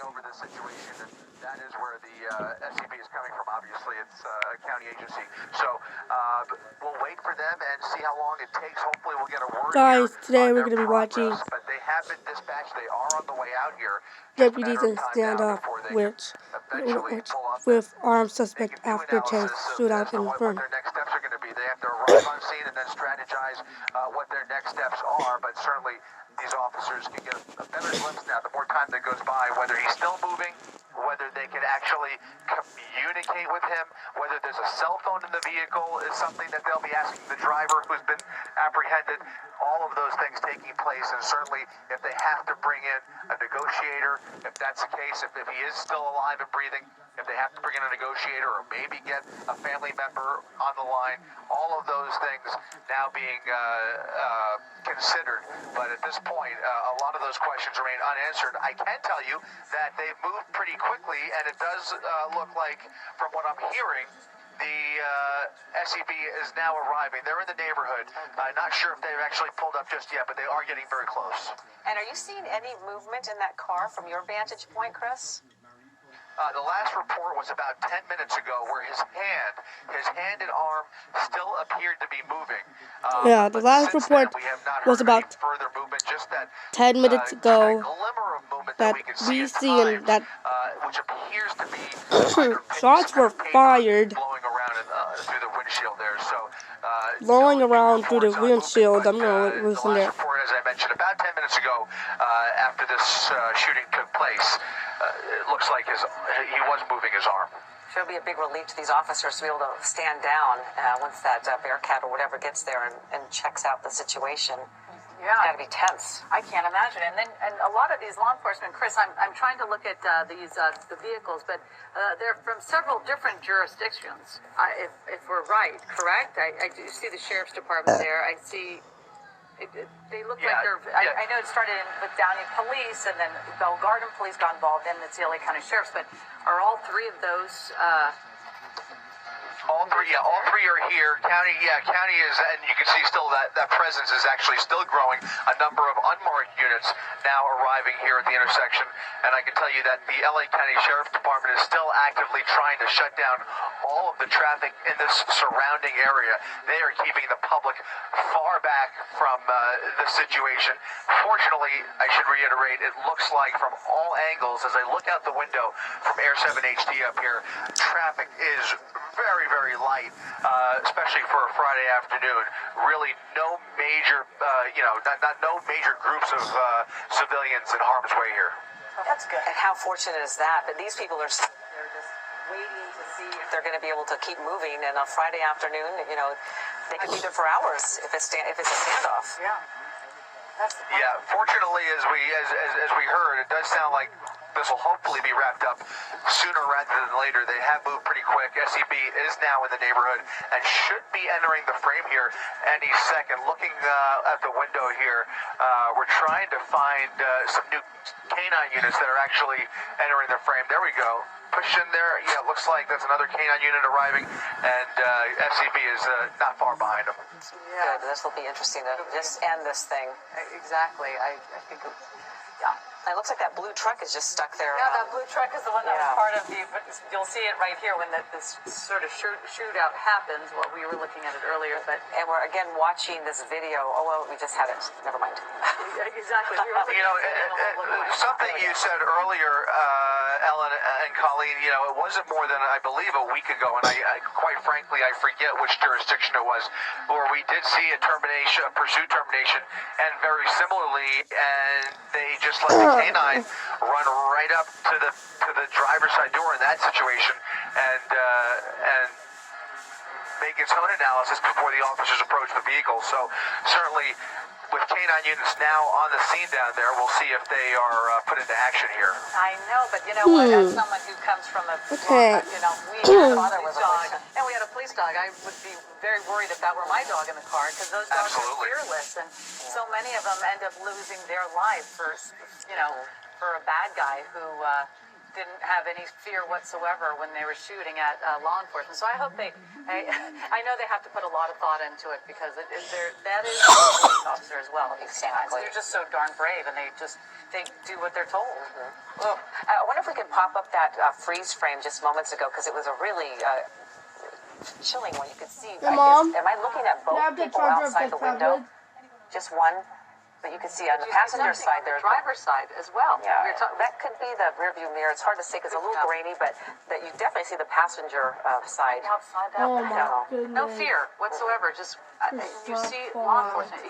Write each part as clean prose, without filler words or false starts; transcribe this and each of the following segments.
over this situation, and that is where the SCB is coming from. Obviously, it's a county agency. So we'll wait for them and see how long it takes. Hopefully, we'll get a word. Guys, today we're going to be watching But they have been dispatched. They are on the way out here. deputies in standoff, with armed suspect after tense shootout in firm. What their next steps are going to be. They have to arrive on scene and then strategize what their next steps are. But certainly, these officers can get a better glimpse now. The more time that goes by, whether he's still moving, whether they can actually communicate with him, whether there's a cell phone in the vehicle is something that they'll be asking the driver who's been apprehended. All of those things taking place, and certainly if they have to bring in a negotiator, if that's the case, if he is still alive and breathing, if they have to bring in a negotiator or maybe get a family member on the line, all of those things now being considered. But at this point, a lot of those questions remain unanswered. I can tell you that they've moved pretty quickly, and it does look like, from what I'm hearing, the SEB is now arriving. They're in the neighborhood. Not sure if they've actually pulled up just yet, but they are getting very close. And are you seeing any movement in that car from your vantage point, Chris? The last report was about 10 minutes ago, where his hand and arm still appeared to be moving. Yeah, the last report was about further movement, just that 10 minutes ago glimmer of movement that we can we see seen that which appears to be shots were fired, blowing around through the windshield there. So blowing around through the windshield. I'm gonna listen there. Report, as I mentioned, about 10 minutes ago, after this shooting took place, it looks like he was moving his arm. Should be a big relief to these officers to be able to stand down once that Bearcat or whatever gets there and checks out the situation. Yeah, it's got to be tense. I can't imagine. And a lot of these law enforcement, Chris, I'm trying to look at the vehicles, but they're from several different jurisdictions. If we're right, correct? I do see the sheriff's department there. I see. They look like they're. I know it started with Downey Police, and then Bell Garden Police got involved, and it's the LA County Sheriff's. But are all three of those? All three are here. County is, and you can see still that presence is actually still growing. A number of unmarked units now arriving here at the intersection, and I can tell you that the LA County Sheriff's Department is still actively trying to shut down all of the traffic in this surrounding area. They are keeping the public far back from the situation. Fortunately, I should reiterate, it looks like from all angles, as I look out the window from Air 7 HD up here, traffic is very, very light, especially for a Friday afternoon. Really, no major, no major groups of civilians in harm's way here. Well, that's good. And how fortunate is that? But these people they're just waiting to see if they're going to be able to keep moving. And on Friday afternoon, they could be there for hours if it's a standoff. Yeah. Fortunately, as we heard, it does sound like this will hopefully be wrapped up sooner rather than later. They have moved pretty quick. SEB is now in the neighborhood and should be entering the frame here any second. Looking at the window here, we're trying to find some new canine units that are actually entering the frame. There we go. Push in there. Yeah, it looks like that's another canine unit arriving, and SEB is not far behind them. Yeah, this will be interesting to just end this thing. Exactly. I think. It looks like that blue truck is just stuck there. Yeah, that blue truck is the one that was part of the. You'll see it right here when this sort of shootout happens. Well, we were looking at it earlier, but and we're again watching this video. Oh well, we just had it. Never mind. Exactly. We were something you said earlier, Ellen and Colleen. It wasn't more than I believe a week ago, and I quite frankly I forget which jurisdiction it was, where we did see a pursuit termination, and very similarly, and they just let the canine run right up to the driver's side door in that situation, and make its own analysis before the officers approach the vehicle. So certainly, with canine units now on the scene down there, we'll see if they are put into action here. I know, but you know what? As someone who comes from a we had a police dog. I would be very worried if that were my dog in the car, because those dogs are fearless, and so many of them end up losing their life for a bad guy who didn't have any fear whatsoever when they were shooting at law enforcement. So I hope I know they have to put a lot of thought into it, because that is a police officer as well. These canines, they're just so darn brave, and they do what they're told. Well, I wonder if pop up that freeze frame just moments ago because it was a really chilling one. You could see. Hey, Mom? Am I looking at both Can I have the people charger of outside this the window? tablet? Just one? But you can see on the passenger side the there's driver's side as well. Yeah, that could be the rear view mirror. It's hard to say because it's a little grainy, but that you definitely see the passenger side. Outside that Oh window. my goodness. No fear whatsoever. Just you see law enforcement.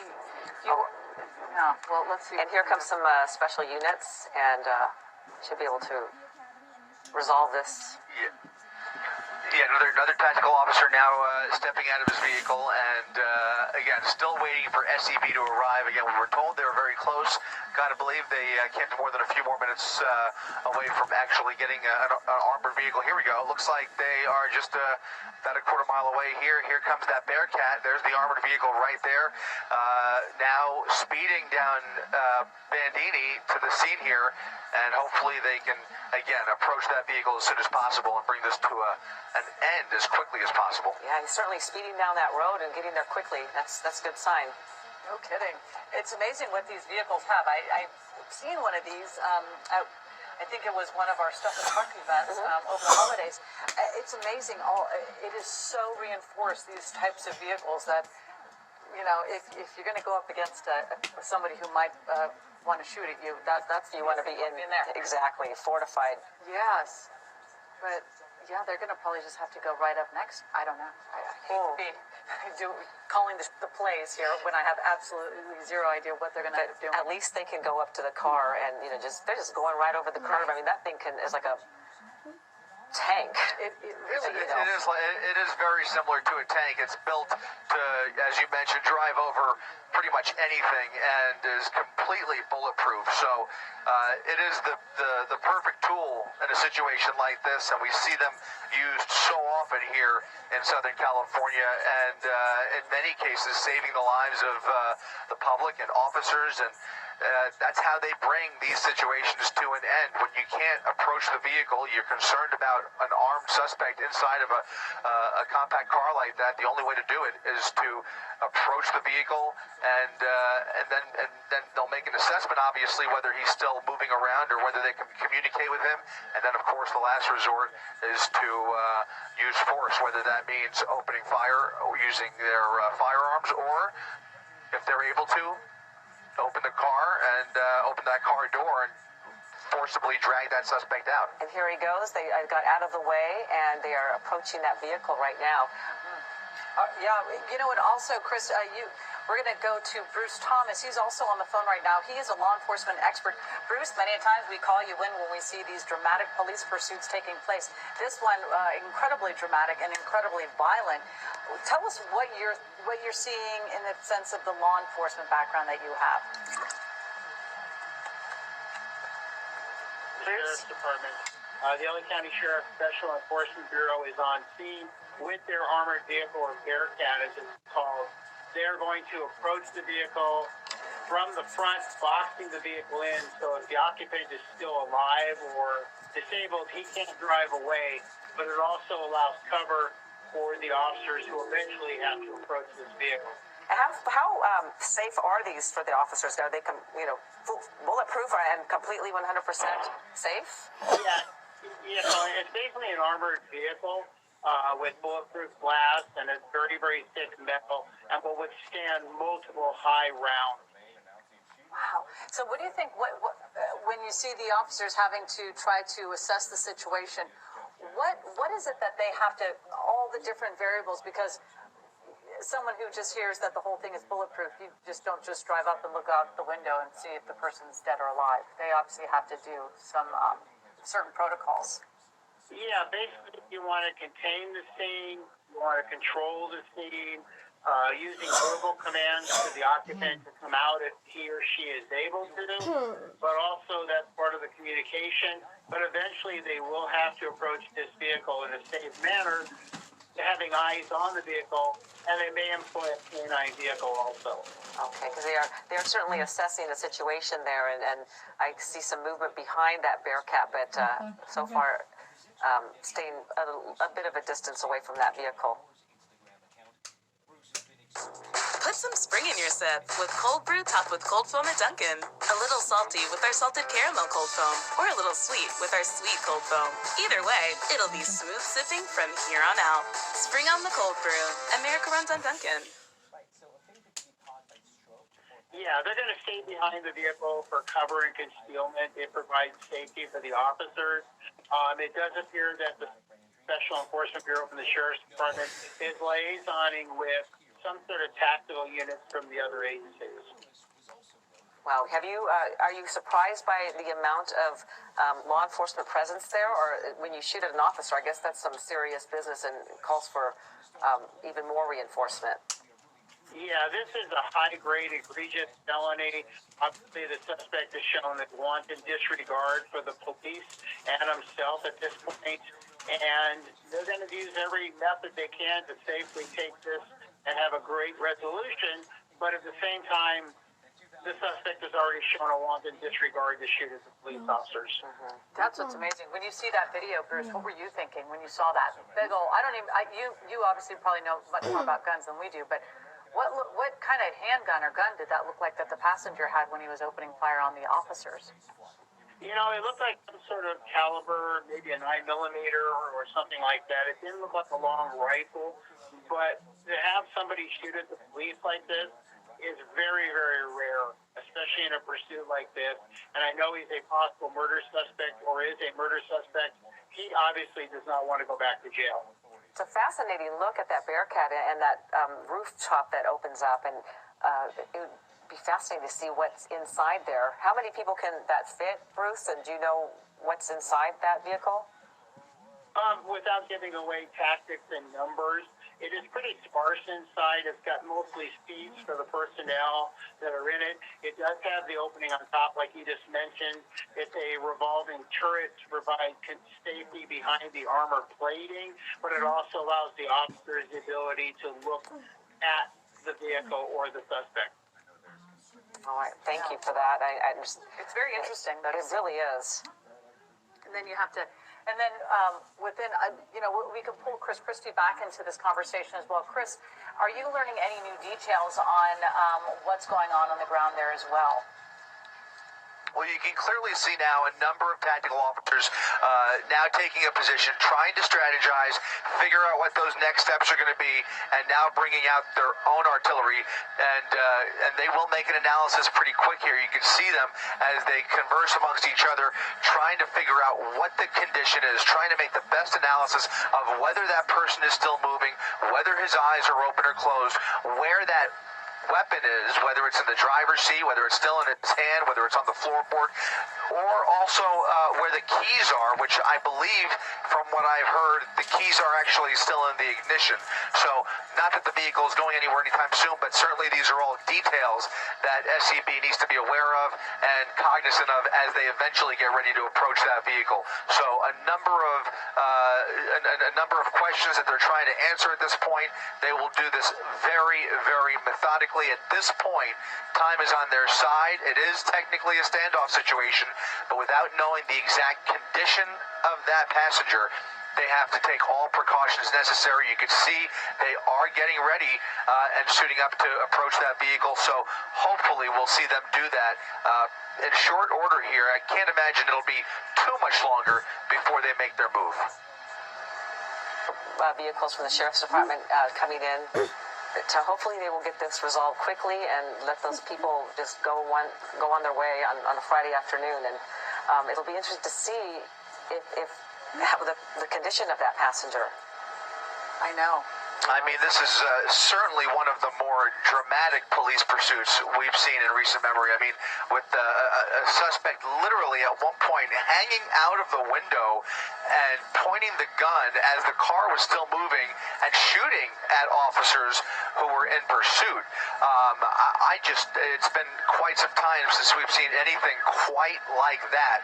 No. Well, let's see. And here comes some special units, and should be able to resolve this. Yeah, another tactical officer now stepping out of his vehicle, and again, still waiting for SEV to arrive. Again, we were told they were very close. Gotta believe they can't be more than a few more minutes away from actually getting an armored vehicle. Here we go. Looks like they are just about a quarter mile away here. Here comes that Bearcat. There's the armored vehicle right there. Now speeding down Bandini to the scene here, and hopefully they can, again, approach that vehicle as soon as possible and bring this to an end as quickly as possible. Yeah, he's certainly speeding down that road and getting there quickly. That's a good sign. No kidding. It's amazing what these vehicles have. I've seen one of these. I think it was one of our Stuff and Truck events over the holidays. It's amazing. It is so reinforced, these types of vehicles, that, you know, if you're going to go up against somebody who might want to shoot at you, that's You want to be in there. Exactly, fortified. Yes. But, yeah, they're going to probably just have to go right up next. I don't know. I hate to be calling the plays here when I have absolutely zero idea what they're going to end up doing. At least they can go up to the car and, you know, they're just going right over the curb. I mean, that thing is like a tank. It really is. It is very similar to a tank. It's built to, as you mentioned, drive over pretty much anything and is completely bulletproof. So it is the perfect tool in a situation like this, and we see them used so often here in Southern California, and in many cases saving the lives of the public and officers, and that's how they bring these situations to an end. When you can't approach the vehicle, you're concerned about an armed suspect inside of a compact car like that. The only way to do it is to approach the vehicle, and then they'll make an assessment, obviously, whether he's still moving around or whether they can communicate with him. And then, of course, the last resort is to use force, whether that means opening fire or using their firearms, or if they're able to, open the car and open that car door and forcibly drag that suspect out. And here he goes. They got out of the way, and they are approaching that vehicle right now. Yeah, you know, and also, Chris, we're going to go to Bruce Thomas. He's also on the phone right now. He is a law enforcement expert. Bruce, many times we call you in when we see these dramatic police pursuits taking place. This one, incredibly dramatic and incredibly violent. Tell us what you're seeing in the sense of the law enforcement background that you have. The Sheriff's Department. The LA County Sheriff Special Enforcement Bureau is on scene with their armored vehicle, or Bearcat as it's called. They're going to approach the vehicle from the front, boxing the vehicle in, so if the occupant is still alive or disabled, he can't drive away, but it also allows cover for the officers who eventually have to approach this vehicle. How safe are these for the officers? Are they, bulletproof and completely 100% safe? Yeah, it's basically an armored vehicle with bulletproof glass, and it's very, very thick metal and will withstand multiple high rounds. Wow. So what do you think, when you see the officers having to try to assess the situation, what is it that they have to, all the different variables, because someone who just hears that the whole thing is bulletproof, you just don't just drive up and look out the window and see if the person's dead or alive. They obviously have to do some certain protocols. Yeah, basically you want to contain the scene, you want to control the scene, using verbal commands to the occupant to come out if he or she is able to, but also that's part of the communication. But eventually they will have to approach this vehicle in a safe manner, having eyes on the vehicle, and they may employ a canine vehicle also. Okay, because they are certainly assessing the situation there, and I see some movement behind that Bearcat, but so far staying a bit of a distance away from that vehicle. Put Put some spring in your sip with cold brew topped with cold foam at Dunkin'. A little salty with our salted caramel cold foam, or a little sweet with our sweet cold foam. Either way, it'll be smooth sipping from here on out. Spring on the cold brew. America runs on Dunkin'. Yeah, they're going to stay behind the vehicle for cover and concealment. It provides safety for the officers. It does appear that the Special Enforcement Bureau from the Sheriff's Department is liaisoning with some sort of tactical units from the other agencies. Wow. Are you surprised by the amount of law enforcement presence there? Or when you shoot at an officer, I guess that's some serious business and calls for even more reinforcement. Yeah, this is a high-grade, egregious felony. Obviously, the suspect is shown as wanton disregard for the police and himself at this point, and they're going to use every method they can to safely take this and have a great resolution, but at the same time, the suspect has already shown a wanton disregard to shoot at the police officers. That's what's amazing. When you see that video, Bruce, what were you thinking when you saw that? Big ol', you obviously probably know much more about guns than we do, but what kind of handgun or gun did that look like that the passenger had when he was opening fire on the officers? You know, it looked like some sort of caliber, maybe a 9mm or something like that. It didn't look like a long rifle, but to have somebody shoot at the police like this is very, very rare, especially in a pursuit like this. And I know he's a possible murder suspect or is a murder suspect. He obviously does not want to go back to jail. It's a fascinating look at that Bearcat and that rooftop that opens up, and it would be fascinating to see what's inside there. How many people can that fit, Bruce? And do you know what's inside that vehicle? Without giving away tactics and numbers, it is pretty sparse inside. It's got mostly seats for the personnel that are in it. It does have the opening on top, like you just mentioned. It's a revolving turret to provide safety behind the armor plating, but it also allows the officers the ability to look at the vehicle or the suspect. All right, thank you for that. It's very interesting. It really is. And then you have to, and then within, we can pull Chris Christie back into this conversation as well. Chris, are you learning any new details on what's going on the ground there as well? Well, you can clearly see now a number of tactical officers now taking a position, trying to strategize, figure out what those next steps are going to be, and now bringing out their own artillery. And they will make an analysis pretty quick here. You can see them as they converse amongst each other, trying to figure out what the condition is, trying to make the best analysis of whether that person is still moving, whether his eyes are open or closed, where that weapon is, whether it's in the driver's seat, whether it's still in his hand, whether it's on the floorboard, or also where the keys are, which I believe, from what I've heard, the keys are actually still in the ignition. So, not that the vehicle is going anywhere anytime soon, but certainly these are all details that SCB needs to be aware of and cognizant of as they eventually get ready to approach that vehicle. So, a number of questions that they're trying to answer at this point. They will do this very, very methodically. At this point, time is on their side. It is technically a standoff situation, but without knowing the exact condition of that passenger, they have to take all precautions necessary. You can see they are getting ready and suiting up to approach that vehicle, so hopefully we'll see them do that in short order here. I can't imagine it'll be too much longer before they make their move. Vehicles from the Sheriff's Department coming in. Hopefully they will get this resolved quickly and let those people just go on their way on a Friday afternoon. And it'll be interesting to see if how the condition of that passenger. I know. I mean, this is certainly one of the more dramatic police pursuits we've seen in recent memory. I mean, with a suspect literally at one point hanging out of the window and pointing the gun as the car was still moving and shooting at officers who were in pursuit. It's been quite some time since we've seen anything quite like that.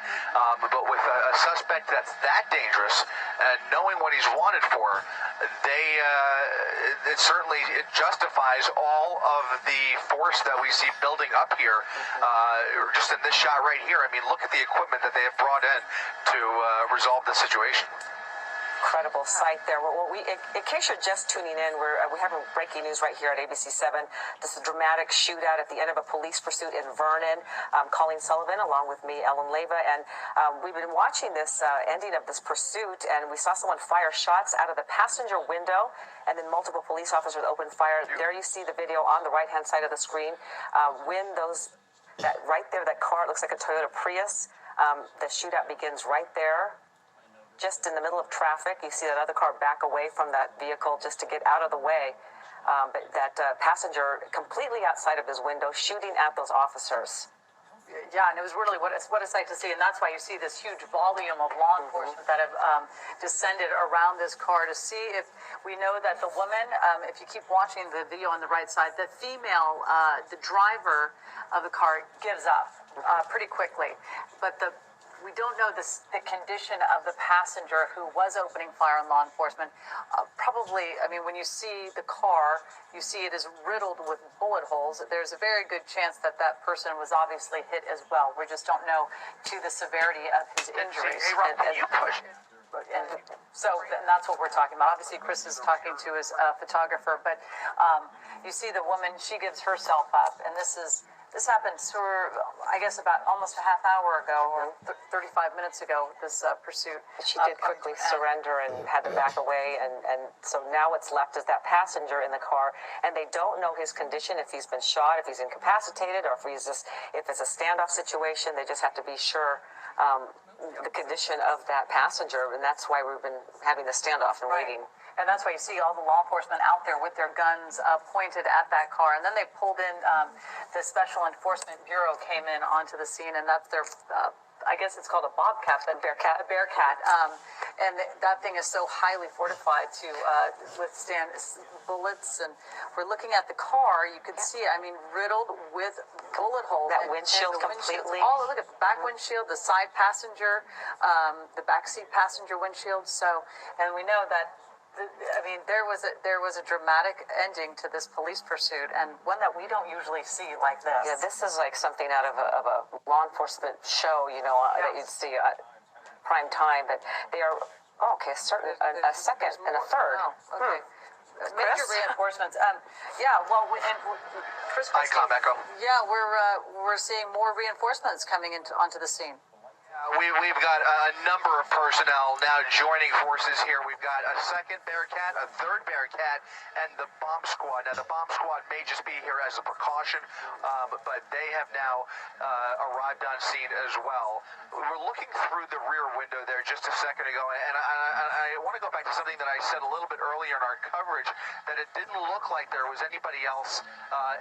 But with a suspect that's that dangerous and knowing what he's wanted for, it justifies all of the force that we see building up here, just in this shot right here. I mean, look at the equipment that they have brought in to resolve this situation. incredible sight there. In case you're just tuning in, we have breaking news right here at ABC7. This is a dramatic shootout at the end of a police pursuit in Vernon. Colleen Sullivan, along with me, Ellen Leyva, and we've been watching this ending of this pursuit, and we saw someone fire shots out of the passenger window, and then multiple police officers opened fire. There you see the video on the right-hand side of the screen. Right there, that car, it looks like a Toyota Prius. The shootout begins right there. Just in the middle of traffic, you see that other car back away from that vehicle just to get out of the way. But that passenger completely outside of his window shooting at those officers. Yeah, and it was really what a sight to see, and that's why you see this huge volume of law enforcement that have descended around this car to see if we know that the woman, if you keep watching the video on the right side, the female, the driver of the car gives up pretty quickly, but we don't know the condition of the passenger who was opening fire on law enforcement. Probably, I mean, when you see the car, you see it is riddled with bullet holes. There's a very good chance that that person was obviously hit as well. We just don't know to the severity of his injuries. And that's what we're talking about. Obviously, Chris is talking to his photographer, but you see the woman, she gives herself up, and this happened, I guess, about almost a half hour ago or 35 minutes ago, this pursuit. She did quickly surrender and had to back away, and so now what's left is that passenger in the car, and they don't know his condition, if he's been shot, if he's incapacitated, or if it's a standoff situation. They just have to be sure the condition of that passenger, and that's why we've been having the standoff and waiting. And that's why you see all the law enforcement out there with their guns pointed at that car. And then they pulled in, the Special Enforcement Bureau came in onto the scene, and that's their, I guess it's called a bobcat, a bearcat. And that thing is so highly fortified to withstand bullets. And we're looking at the car, you can see, I mean, riddled with bullet holes. That windshield completely. Oh, look at the back windshield, the side passenger, the backseat passenger windshield. So, and we know that, I mean, there was a dramatic ending to this police pursuit, and one that we don't usually see like this. Yeah, this is like something out of a law enforcement show, that you'd see at prime time. But they are a second and a third. Wow. Okay. Major reinforcements. Chris. Hi, Echo. Yeah, we're seeing more reinforcements coming onto the scene. We've got a number of personnel now joining forces here. We've got a second Bearcat, a third Bearcat, and the bomb squad. Now, the bomb squad may just be here as a precaution, but they have now arrived on scene as well. We were looking through the rear window there just a second ago, and I want to go back to something that I said a little bit earlier in our coverage, that it didn't look like there was anybody else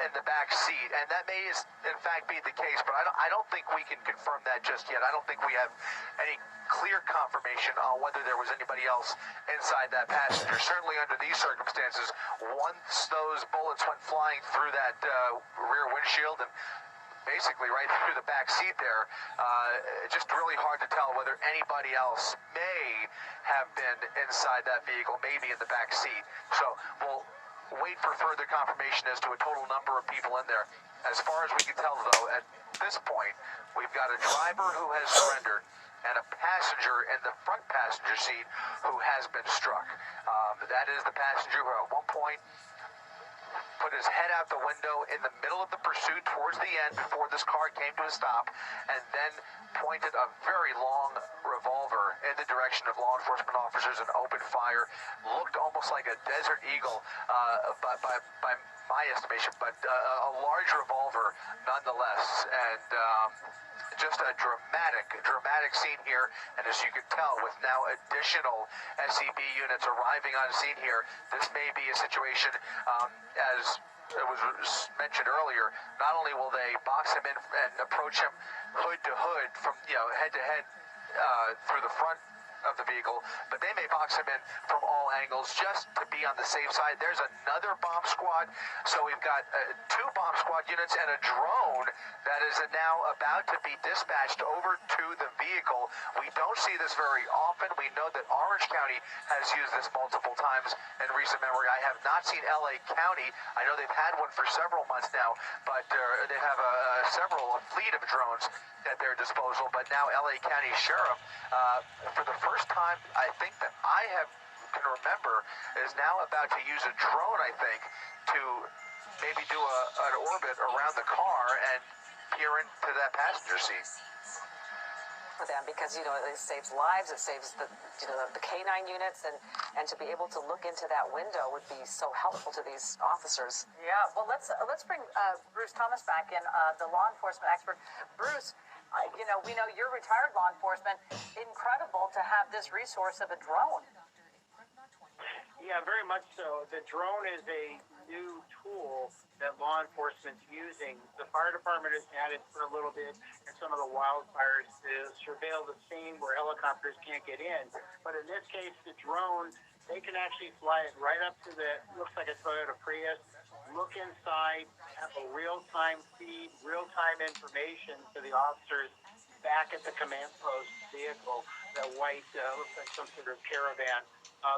in the back seat, and that may, in fact, be the case, but I don't think we can confirm that just yet. I don't think we have any clear confirmation on whether there was anybody else inside that passenger. Certainly under these circumstances, once those bullets went flying through that rear windshield and basically right through the back seat there, just really hard to tell whether anybody else may have been inside that vehicle, maybe in the back seat. So we'll wait for further confirmation as to a total number of people in there. As far as we can tell, though, at this point, we've got a driver who has surrendered and a passenger in the front passenger seat who has been struck. That is the passenger who at one point put his head out the window in the middle of the pursuit towards the end before this car came to a stop, and then pointed a very long revolver in the direction of law enforcement officers and opened fire. Looked almost like a Desert Eagle by my estimation, but a large revolver nonetheless. And just a dramatic scene here. And as you can tell, with now additional SEB units arriving on scene here, this may be a situation, as it was mentioned earlier, not only will they box him in and approach him hood to hood from, head to head through the front of the vehicle, but they may box him in from all angles just to be on the safe side. There's another bomb squad, so we've got 2 bomb squad units and a drone that is now about to be dispatched over to the vehicle. We don't see this very often. We know that Orange County has used this multiple times in recent memory. I have not seen LA County. I know they've had one for several months now, but they have a fleet of drones at their disposal. But now LA County Sheriff, for the first time time I think that can remember is now about to use a drone, I think, to maybe do an orbit around the car and peer into that passenger seat. For them, because it saves lives, it saves the canine units, and to be able to look into that window would be so helpful to these officers. Yeah, well, let's bring Bruce Thomas back in, the law enforcement expert. Bruce, we know you're retired law enforcement. Incredible to have this resource of a drone. Yeah, very much so. The drone is a new tool that law enforcement's using. The fire department has had it for a little bit in some of the wildfires to surveil the scene where helicopters can't get in. But in this case, the drone, they can actually fly it right up to looks like a Toyota Prius, look inside, have a real-time feed, real-time information to the officers back at the command post vehicle, the white, looks like some sort of caravan.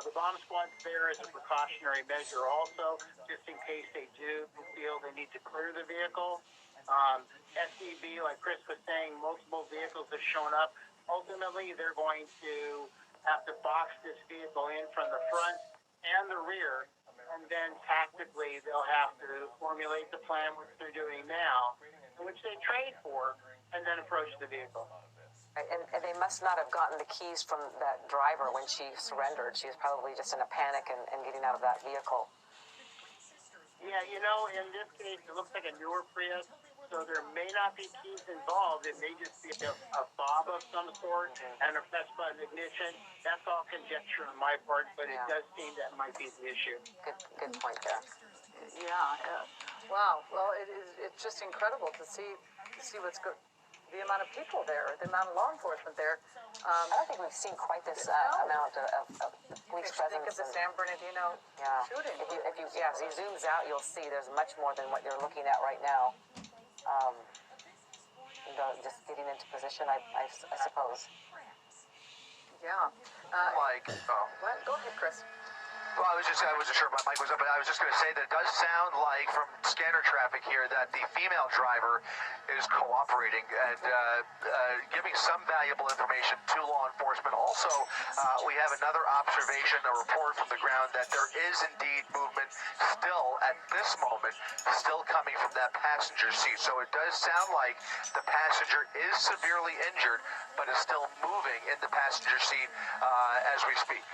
The bomb squad's there as a precautionary measure also, just in case they do feel they need to clear the vehicle. SCB, like Chris was saying, multiple vehicles have shown up. Ultimately, they're going to have to box this vehicle in from the front and the rear, and then tactically they'll have to formulate the plan, which they're doing now, which they trained for, and then approach the vehicle. And they must not have gotten the keys from that driver when she surrendered. She was probably just in a panic and getting out of that vehicle. Yeah, in this case, it looks like a newer Prius, so there may not be keys involved. It may just be a fob of some sort and a press button ignition. That's all conjecture on my part, but it does seem that might be the issue. Good point there. Yeah. Wow. Well, it's just incredible to see what's good. The amount of people there, the amount of law enforcement there. I don't think we've seen quite this amount of police presence. Think of the San Bernardino shooting. If you zooms out, you'll see there's much more than what you're looking at right now. Just getting into position, I suppose. Yeah. What? Go ahead, Chris. Well, I wasn't sure if my mic was up, but I was just going to say that it does sound like from scanner traffic here that the female driver is cooperating and giving some valuable information to law enforcement. Also, we have another observation, a report from the ground that there is indeed movement still at this moment, still coming from that passenger seat. So it does sound like the passenger is severely injured, but is still moving in the passenger seat as we speak.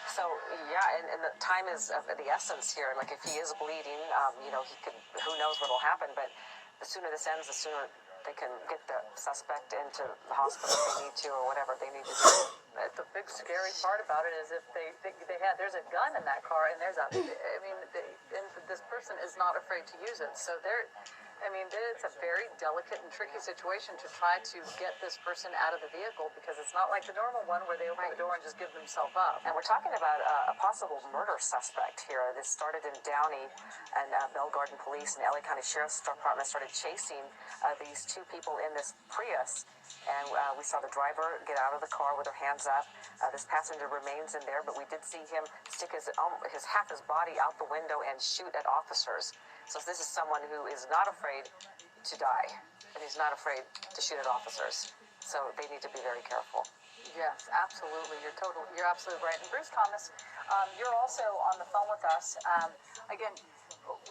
So, and the time is of the essence here. Like, if he is bleeding, he could, who knows what will happen, but the sooner this ends, the sooner they can get the suspect into the hospital if they need to, or whatever they need to do. The big scary part about it is if there's a gun in that car, and this person is not afraid to use it. So it's a very delicate and tricky situation to try to get this person out of the vehicle, because it's not like the normal one where they open the door and just give themselves up. And we're talking about a possible murder suspect here. This started in Downey, and Bell Garden Police and the LA County Sheriff's Department started chasing these two people in this Prius. And we saw the driver get out of the car with her hands up. This passenger remains in there, but we did see him stick his half his body out the window and shoot at officers. So this is someone who is not afraid to die, and he's not afraid to shoot at officers. So they need to be very careful. Yes, absolutely. You're absolutely right. And Bruce Thomas, you're also on the phone with us. Again,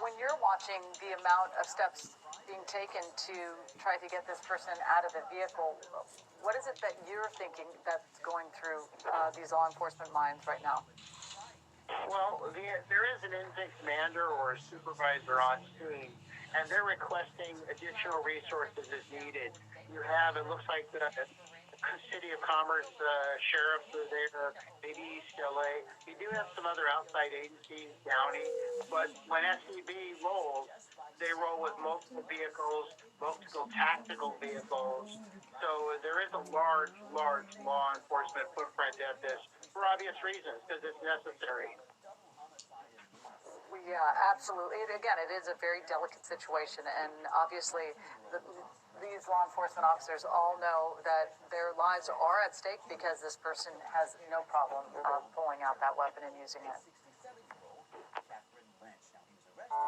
when you're watching the amount of steps being taken to try to get this person out of the vehicle, what is it that you're thinking that's going through these law enforcement minds right now? Well, there is an intake commander or a supervisor on scene, and they're requesting additional resources as needed. You have, it looks like the City of Commerce sheriffs are there, maybe East LA. You do have some other outside agencies, Downey, but when SCB rolls, they roll with multiple vehicles, multiple tactical vehicles. So there is a large law enforcement footprint at this for obvious reasons, because it's necessary. Yeah, absolutely. Again, it is a very delicate situation, and obviously these law enforcement officers all know that their lives are at stake because this person has no problem pulling out that weapon and using it.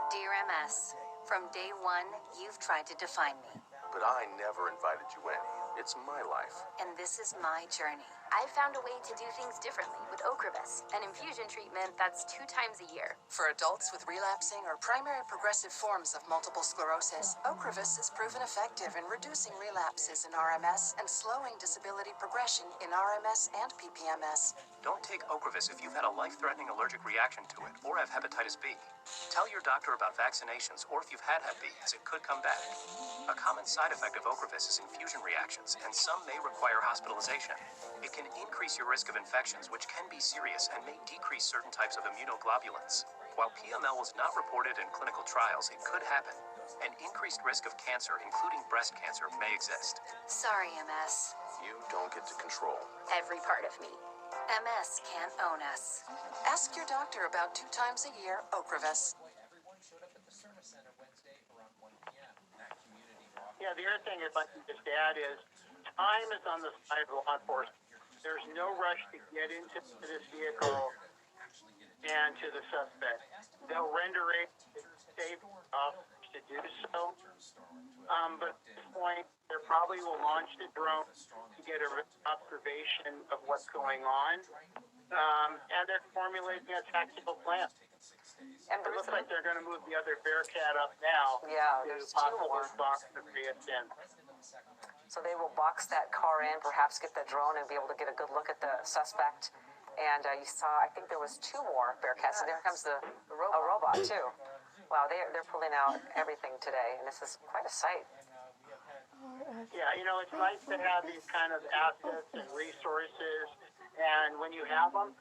Dear MS, from day one, you've tried to define me. But I never invited you in. It's my life. And this is my journey. I found a way to do things differently with Ocrevus, an infusion treatment that's 2 times a year. For adults with relapsing or primary progressive forms of multiple sclerosis, Ocrevus is proven effective in reducing relapses in RMS and slowing disability progression in RMS and PPMS. Don't take Ocrevus if you've had a life-threatening allergic reaction to it or have hepatitis B. Tell your doctor about vaccinations or if you've had Hep B, as it could come back. A common side effect of Ocrevus is infusion reactions, and some may require hospitalization. It can increase your risk of infections, which can be serious and may decrease certain types of immunoglobulins. While PML was not reported in clinical trials, it could happen. An increased risk of cancer, including breast cancer, may exist. Sorry, MS. You don't get to control Every part of me. MS can't own us. Ask your doctor about 2 times a year Ocrevus. Yeah, the other thing, if I can just add, is time is on the side of law enforcement. There's no rush to get into this vehicle and to the suspect. They'll render it safe to do so. But at this point, they probably will launch the drone to get an observation of what's going on. And they're formulating a tactical plan. And It looks like they're going to move the other Bearcat up now Yeah, to there's 2 possibly more. box the Prius in. So they will box that car in, perhaps get the drone and be able to get a good look at the suspect. And you saw, I think there was 2 more Bearcats, and there comes a robot too. Wow, they're pulling out everything today, and this is quite a sight. Yeah, it's nice to have these kind of assets and resources, and when you have them,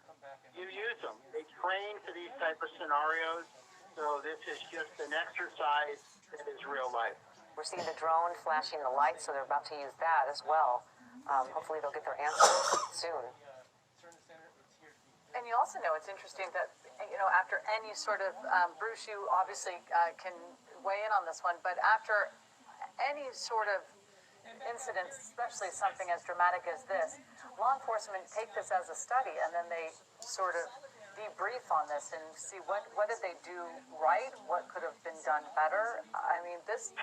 you use them. They train for these type of scenarios, so this is just an exercise that is real life. We're seeing the drone flashing the lights, so they're about to use that as well. Hopefully they'll get their answer soon. And you also know it's interesting that, after any sort of, Bruce, you obviously can weigh in on this one, but after any sort of incident, especially something as dramatic as this, law enforcement take this as a study and then they sort of debrief on this and see what did they do right, what could have been done better. I mean, this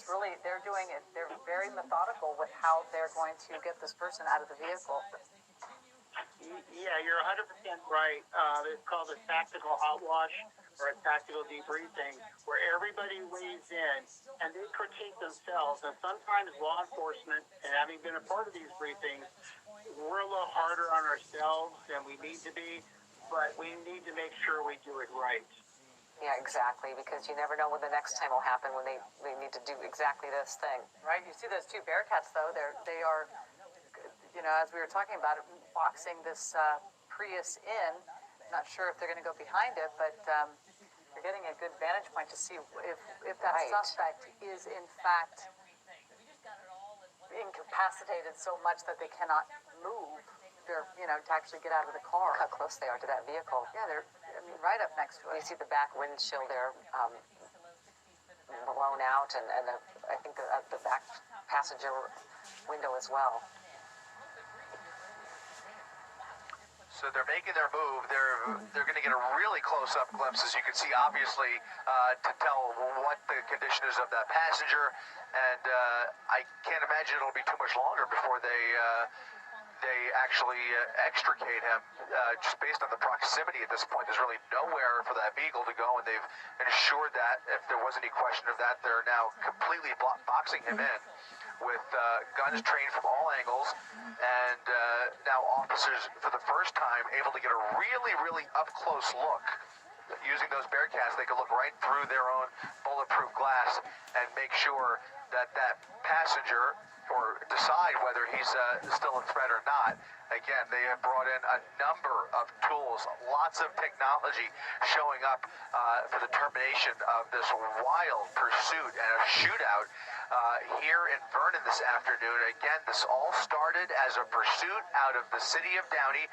really, they're doing it. They're very methodical with how they're going to get this person out of the vehicle. Yeah, you're 100% right. It's called a tactical hot wash or a tactical debriefing, where everybody weighs in and they critique themselves. And sometimes law enforcement, and having been a part of these briefings, we're a little harder on ourselves than we need to be, but we need to make sure we do it right. Yeah, exactly, because you never know when the next time will happen when they need to do exactly this thing. Right? You see those 2 Bearcats, though. They are, as we were talking about it, boxing this Prius in. Not sure if they're going to go behind it, but you're getting a good vantage point to see if that Right. suspect is in fact incapacitated so much that they cannot move. They're, to actually get out of the car. Look how close they are to that vehicle. Yeah, they're, right up next to You it. see the back windshield there blown out, and I think the back passenger window as well. So they're making their move. They're going to get a really close-up glimpse, as you can see, obviously, to tell what the condition is of that passenger. And I can't imagine it'll be too much longer before they actually extricate him. Just based on the proximity at this point, there's really nowhere for that vehicle to go, and they've ensured that if there was any question of that, they're now completely boxing him in with guns trained from all angles, and now officers, for the first time, able to get a really, really up-close look. Using those Bearcats, they can look right through their own bulletproof glass and make sure that passenger, or decide whether he's still a threat or not. Again, they have brought in a number of tools, lots of technology showing up for the termination of this wild pursuit and a shootout here in Vernon this afternoon. Again, this all started as a pursuit out of the city of Downey.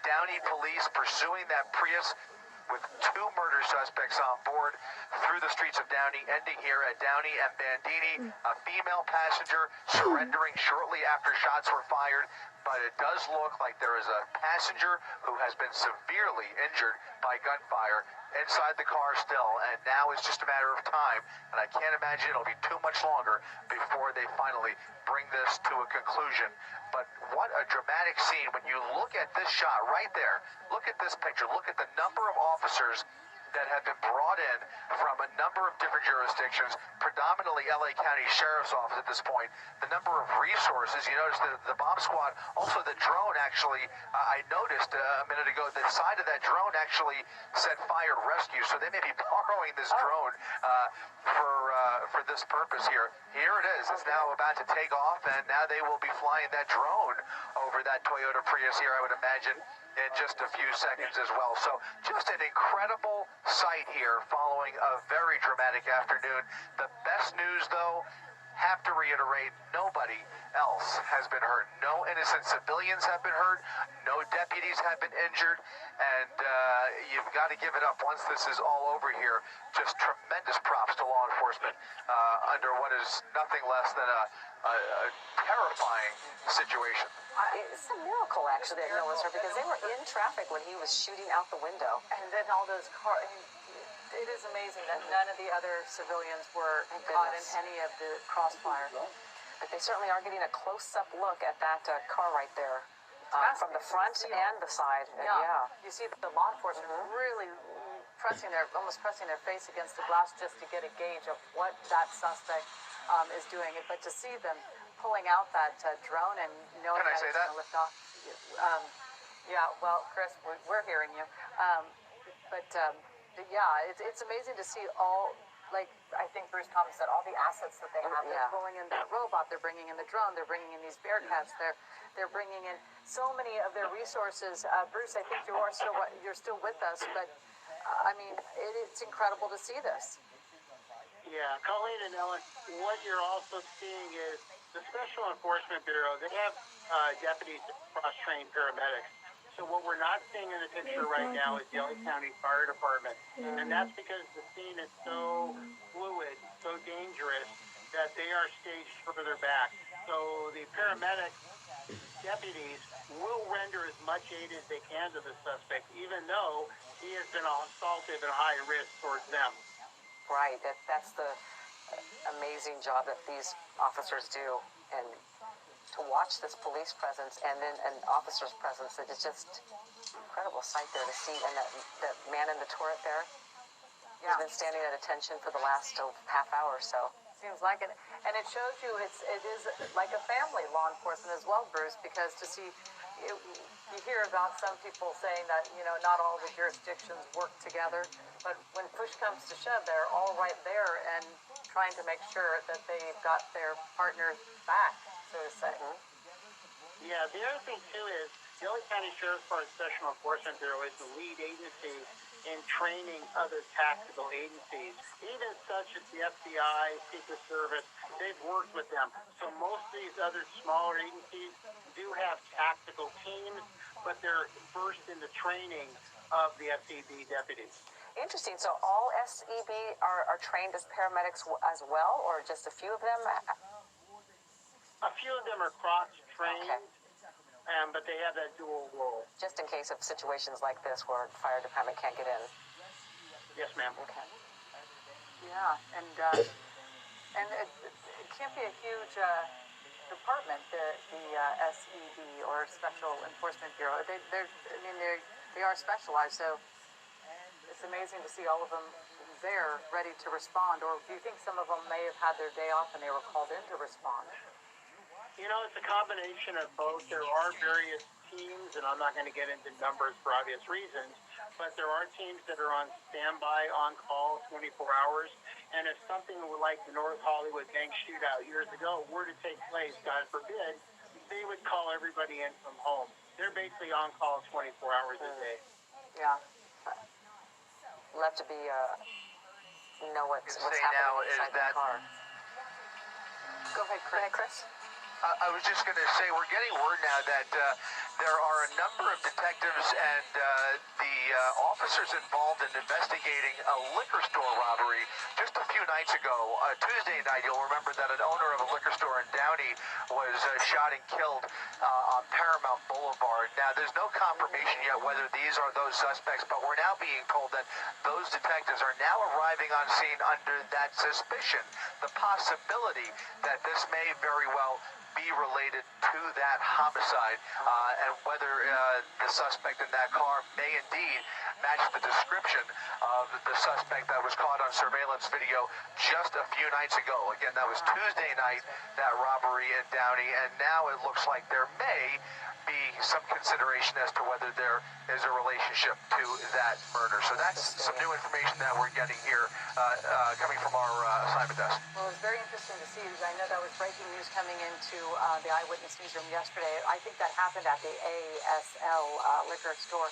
Downey police pursuing that Prius with 2 murder suspects on board through the streets of Downey, ending here at Downey and Bandini. A female passenger surrendering shortly after shots were fired. but it does look like there is a passenger who has been severely injured by gunfire inside the car still, and now it's just a matter of time, and I can't imagine it'll be too much longer before they finally bring this to a conclusion. But what a dramatic scene when you look at this shot right there. Look at this picture. Look at the number of officers that have been brought in from a number of different jurisdictions, predominantly LA County Sheriff's Office at this point. The number of resources, you notice the bomb squad, also the drone actually, I noticed a minute ago, the side of that drone actually said fire rescue, so they may be borrowing this drone for this purpose here. Here it is. It's now about to take off, and now they will be flying that drone over that Toyota Prius here, I would imagine, in just a few seconds as well. So just an incredible sight here following a very dramatic afternoon. The best news, though, have to reiterate, nobody else has been hurt. No innocent civilians have been hurt. No deputies have been injured. And you've got to give it up once this is all over here. Just tremendous props to law enforcement under what is nothing less than a terrifying situation. It's a miracle, actually, that no one's hurt, because they were in traffic when he was shooting out the window. And then all those cars. It is amazing that none of the other civilians were caught in any of the crossfire. But they certainly are getting a close-up look at that car right there, from the front and the side. Yeah. You see the law enforcement really almost pressing their face against the glass just to get a gauge of what that suspect is doing. But to see them pulling out that drone and knowing that it's going to lift off. Yeah, well, Chris, we're hearing you. Yeah, it's amazing to see all, like I think Bruce Thomas said, all the assets that they have. They're pulling in that robot, they're bringing in the drone, they're bringing in these Bearcats, they're bringing in so many of their resources. Bruce, I think you're still with us, but I mean, it's incredible to see this. Yeah, Colleen and Ellen, what you're also seeing is the Special Enforcement Bureau, they have deputies, cross-trained paramedics. So what we're not seeing in the picture right now is the LA County Fire Department. And that's because the scene is so fluid, so dangerous, that they are staged further back. So the paramedic deputies will render as much aid as they can to the suspect, even though he has been assaulted at high risk towards them. Right, that's the amazing job that these officers do, and to watch this police presence and then an officer's presence, it is just incredible sight there to see. And that man in the turret there, he's been standing at attention for the last half hour or so. Seems like it, and it shows you it is like a family, law enforcement as well, Bruce, because to see. You hear about some people saying that, not all the jurisdictions work together, but when push comes to shove, they're all right there and trying to make sure that they've got their partners back, so to say. Yeah, the other thing, too, is the LA County Sheriff's Department Special Enforcement Bureau is the lead agency in training other tactical agencies, even such as the FBI, Secret Service. They've worked with them. So most of these other smaller agencies do have tactical teams, but they're versed in the training of the SEB deputies. Interesting. So all SEB are trained as paramedics as well, or just a few of them? A few of them are cross-trained. Okay. But they have that dual role. Just in case of situations like this where the fire department can't get in. Yes, ma'am. Okay. Yeah, and it can't be a huge department, the SEB or Special Enforcement Bureau. They are specialized, so it's amazing to see all of them there ready to respond. Or do you think some of them may have had their day off and they were called in to respond? It's a combination of both. There are various teams, and I'm not going to get into numbers for obvious reasons, but there are teams that are on standby, on call 24 hours. And if something like the North Hollywood bank shootout years ago were to take place, God forbid, they would call everybody in from home. They're basically on call 24 hours a day. Yeah. We'll have to know what's happening inside the car. Go ahead, Chris. I was just going to say, we're getting word now that There are a number of detectives and the officers involved in investigating a liquor store robbery just a few nights ago. Tuesday night, you'll remember that an owner of a liquor store in Downey was shot and killed on Paramount Boulevard. Now, there's no confirmation yet whether these are those suspects, but we're now being told that those detectives are now arriving on scene under that suspicion, the possibility that this may very well be related to that homicide, and whether the suspect in that car may indeed match the description of the suspect that was caught on surveillance video just a few nights ago. Again, that was Tuesday night, that robbery in Downey, and now it looks like there may be some consideration as to whether there is a relationship to that murder. So that's some new information that we're getting here coming from our assignment desk. Well, it was very interesting to see, because I know that was breaking news coming into the Eyewitness newsroom yesterday. I think that happened at the ASL liquor store.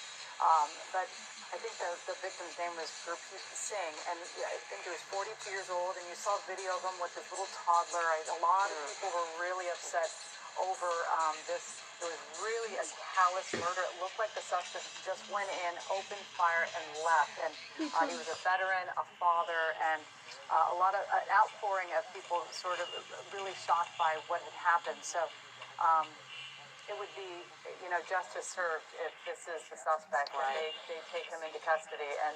But I think the victim's name was Gurpreet Singh, and I think he was 42 years old, and you saw a video of him with this little toddler. A lot of people were really upset over this. It was really a callous murder. It looked like the suspect just went in, opened fire, and left. And he was a veteran, a father, and a lot of an outpouring of people sort of really shocked by what had happened. So it would be, justice served if this is the suspect. Right. They take him into custody, and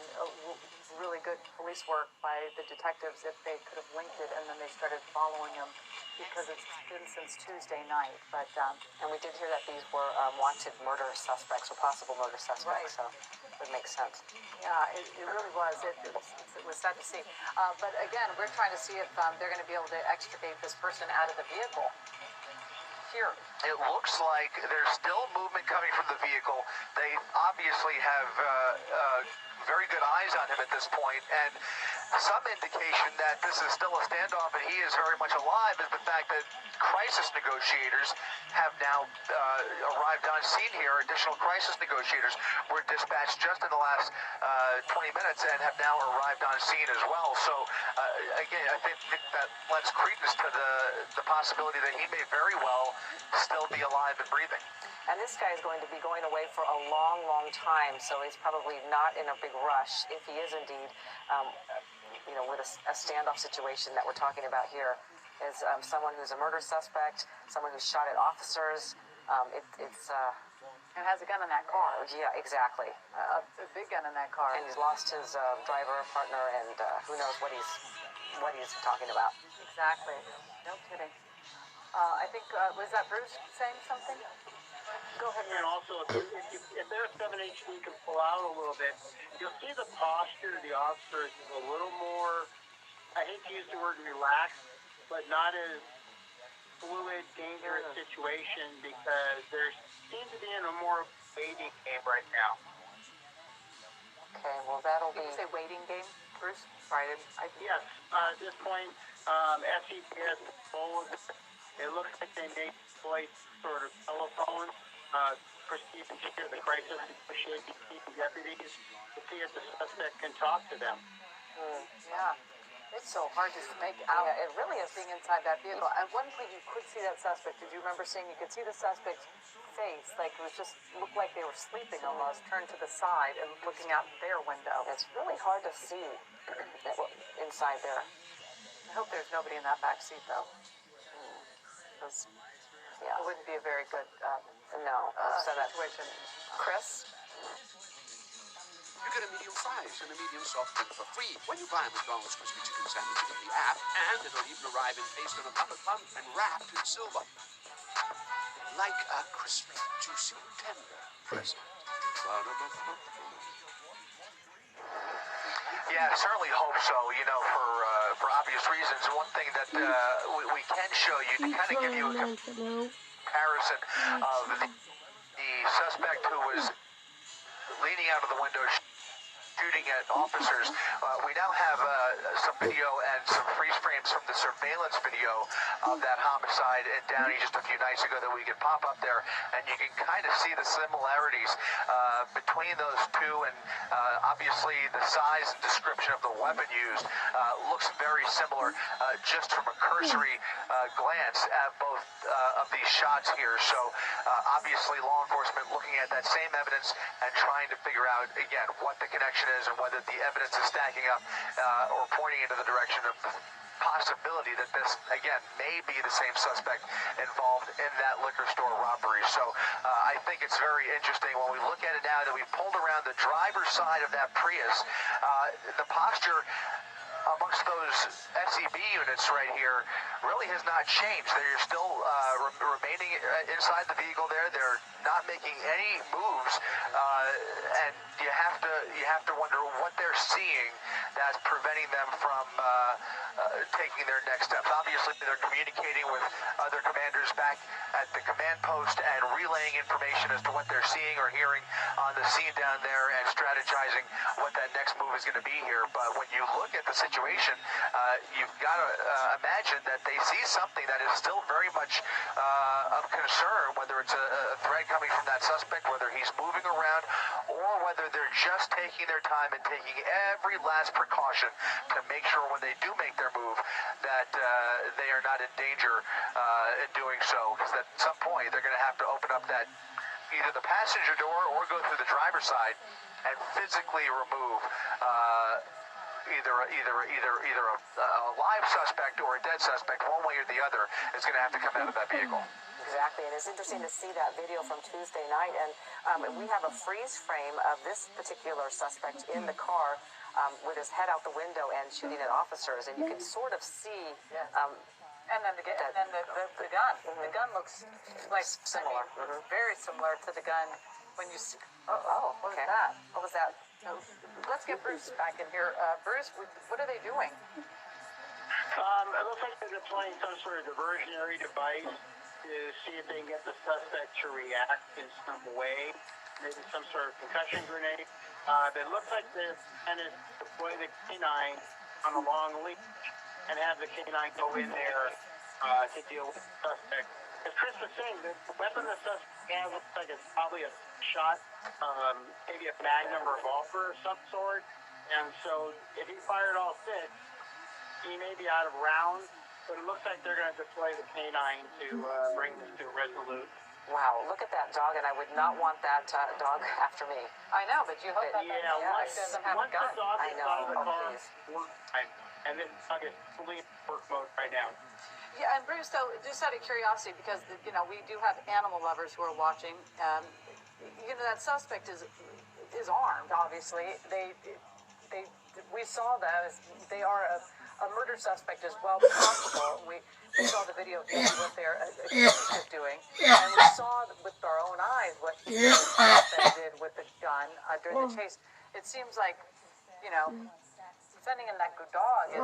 really good police work by the detectives if they could have linked it, and then they started following him, because it's been since Tuesday night. But and we did hear that these were wanted murder suspects, or possible murder suspects. Right. So it would make sense. Yeah, it really was. It was sad to see. But again, we're trying to see if they're going to be able to extricate this person out of the vehicle. Here. It looks like there's still movement coming from the vehicle. They obviously have very good eyes on him at this point, and some indication that this is still a standoff and he is very much alive is the fact that crisis negotiators have now arrived on scene here. Additional crisis negotiators were dispatched just in the last 20 minutes and have now arrived on scene as well. So again, I think that lends credence to the possibility that he may very well still be alive and breathing. And this guy is going to be going away for a long, long time, so he's probably not in a big rush, if he is indeed, with a standoff situation that we're talking about here, is someone who's a murder suspect, someone who's shot at officers. And has a gun in that car. Yeah, exactly. A big gun in that car. And he's lost his driver, partner, and who knows what he's talking about. Exactly. No kidding. I think, was that Bruce saying something? Go ahead. And also, if their 7HD can pull out a little bit, you'll see the posture of the officers is a little more, I hate to use the word relaxed, but not as fluid, dangerous situation, because they seem to be in a more waiting game right now. Okay, well that'll be... Did you say waiting game, Bruce? Right. Yes, at this point, SCP has control of it. It looks like they may deploy sort of telephone, proceed to hear the crisis negotiating deputies to see if the suspect can talk to them. Yeah. It's so hard to make out. Yeah, it really is. Being inside that vehicle. At one point, you could see that suspect. Did you remember seeing? You could see the suspect's face, like it was just looked like they were sleeping almost, turned to the side and looking out their window. It's really hard to see inside there. I hope there's nobody in that back seat, though. Yeah, it wouldn't be a very good situation. Chris? You get a medium fries and a medium soft drink for free when you buy a McDonald's crispy chicken sandwich in the app, and it'll even arrive encased in a buttered bun and wrapped in silver. Like a crispy, juicy, tender present. Yeah, I certainly hope so, for obvious reasons. One thing that we can show you to kind of give you a comparison of the suspect who was leaning out of the window shooting at officers. We now have some video and some freeze frames from the surveillance video of that homicide in Downey just a few nights ago that we could pop up there, and you can kind of see the similarities between those two, and obviously the size and description of the weapon used looks very similar just from a cursory glance at both of these shots here. So obviously law enforcement looking at that same evidence and trying to figure out, again, what the connection is and whether the evidence is stacking up or pointing into the direction of possibility that this, again, may be the same suspect involved in that liquor store robbery. So I think it's very interesting when we look at it now that we've pulled around the driver's side of that Prius. The posture amongst those SEB units right here really has not changed. They're still remaining inside the vehicle there. They're not making any moves, and you have to wonder what they're seeing that's preventing them from taking their next steps. Obviously, they're communicating with other commanders back at the command post and relaying information as to what they're seeing or hearing on the scene down there and strategizing what that next move is going to be here. But when you look at the situation, you've got to imagine that they see something that is still very much of concern, whether it's a threat coming from that suspect, whether he's moving around, or whether they're just taking their time and taking every last precaution to make sure when they do make their move that they are not in danger in doing so, because at some point they're going to have to open up that either the passenger door or go through the driver's side and physically remove either a live suspect or a dead suspect. One way or the other is going to have to come out of that vehicle. Exactly, and it's interesting to see that video from Tuesday night, and we have a freeze frame of this particular suspect in the car with his head out the window and shooting at officers, and you can sort of see. And then the gun. The gun looks like similar, very similar to the gun when you see. What was okay. that? What was that? Let's get Bruce back in here. Bruce, what are they doing? It looks like they're deploying some sort of diversionary device to see if they can get the suspect to react in some way, maybe some sort of concussion grenade. But it looks like they're going to deploy the canine on a long leash and have the canine go in there to deal with the suspect. As Chris was saying, the weapon the suspect has looks like it's probably a shot, maybe a Magnum revolver of some sort. And so if he fired all six, he may be out of rounds, but it looks like they're going to deploy the canine to bring this to a resolute. Wow, look at that dog, and I would not want that dog after me. I know, but you hope that doesn't have a gun. The dog I is know. out of the car, Please. work time, and this dog is fully in work mode right now. Yeah, and Bruce, though, just out of curiosity, because we do have animal lovers who are watching. That suspect is armed. Obviously, we saw that they are a murder suspect as well as possible. We saw the video of what they're accused of doing, and we saw with our own eyes what the suspect did with the gun during the chase. It seems like, sending in that good dog is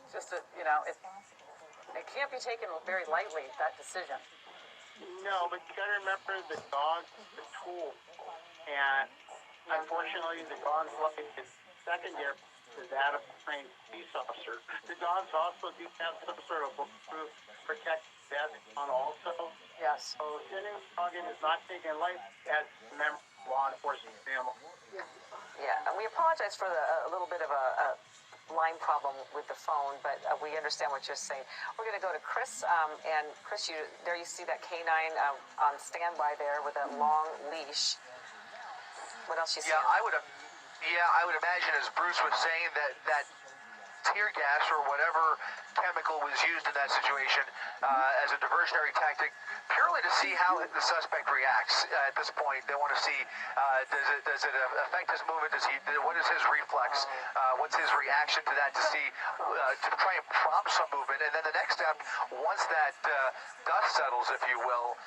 just it can't be taken very lightly, that decision. No, but you got to remember the dog's the tool, and unfortunately, the dog's life is secondary to that of a trained police officer. The dogs also do have some sort of bulletproof protective vest on also. Yes. So sending the dog in is not taking life as a member of the law enforcement family. Yeah, and we apologize for a little bit of a line problem with the phone, but we understand what you're saying. We're going to go to Chris, and Chris, you see that canine on standby there with a long leash. What else you see? I would imagine, as Bruce was saying, that tear gas or whatever chemical was used in that situation as a diversionary tactic, purely to see how the suspect reacts. At this point, they want to see does it affect his movement? What is his reflex? What's his reaction to that? To see to try and prompt some movement. And then the next step, once that dust settles, if you will,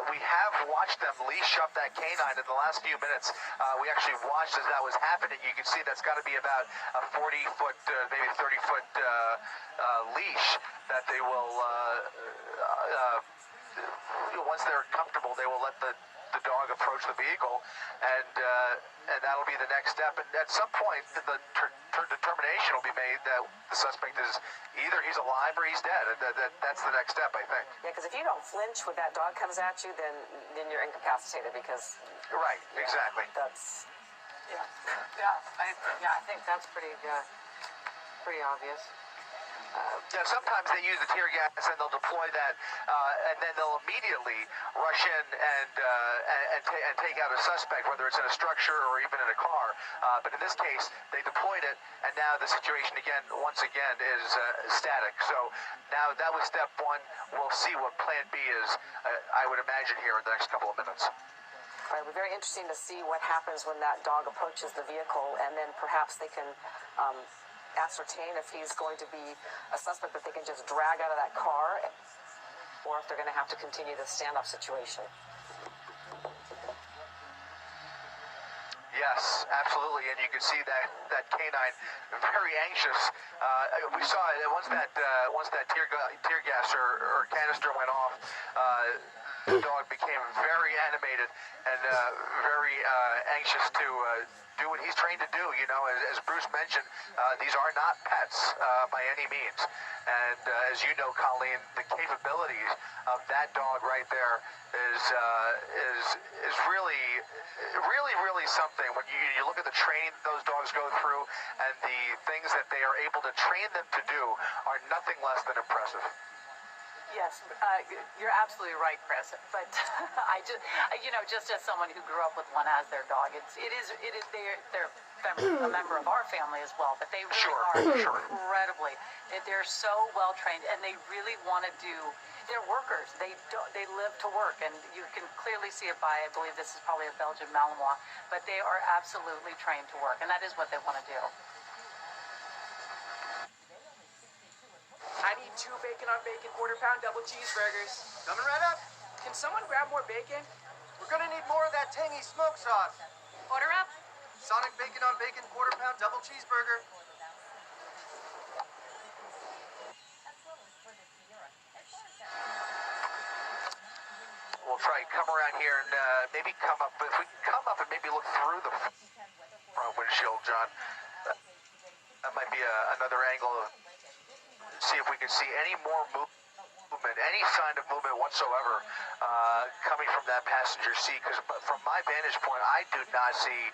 we have watched them leash up that canine in the last few minutes. We actually watched as that was happening. You can see that's got to be about a 40-foot, maybe 30-foot leash that they will, once they're comfortable, they will let the the dog approach the vehicle, and that'll be the next step. And at some point, the determination will be made that the suspect is either he's alive or he's dead. That's the next step, I think. Yeah, because if you don't flinch when that dog comes at you, then you're incapacitated because... Right, exactly. That's... I think that's pretty obvious. Sometimes they use the tear gas and they'll deploy that, and then they'll immediately rush in and take out a suspect, whether it's in a structure or even in a car. But in this case, they deployed it, and now the situation once again is static. So now that was step one. We'll see what Plan B is. I would imagine here in the next couple of minutes. All right, it'll be very interesting to see what happens when that dog approaches the vehicle, and then perhaps they can ascertain if he's going to be a suspect that they can just drag out of that car, or if they're going to have to continue the standoff situation. Yes, absolutely, and you can see that canine very anxious. We saw it once that tear gas or canister went off. The dog became very animated and very anxious to do what he's trained to do. You know, as Bruce mentioned, these are not pets by any means. And as you know, Colleen, the capabilities of that dog right there is really something. When you look at the training those dogs go through and the things that they are able to train them to do are nothing less than impressive. Yes, you're absolutely right, Chris. But just as someone who grew up with one as their dog, they're a member of our family as well. But they really are incredibly. They're so well trained, and they really want to do. They're workers. They live to work, and you can clearly see it by. I believe this is probably a Belgian Malinois, but they are absolutely trained to work, and that is what they want to do. I need 2 bacon on bacon quarter-pound double cheeseburgers. Coming right up. Can someone grab more bacon? We're gonna need more of that tangy smoke sauce. Order up. Sonic bacon on bacon quarter-pound double cheeseburger. We'll try and come around here and maybe come up. If we can come up and maybe look through the front windshield, John, that might be another angle. See if we can see any more movement, any sign of movement whatsoever coming from that passenger seat. Because from my vantage point, I do not see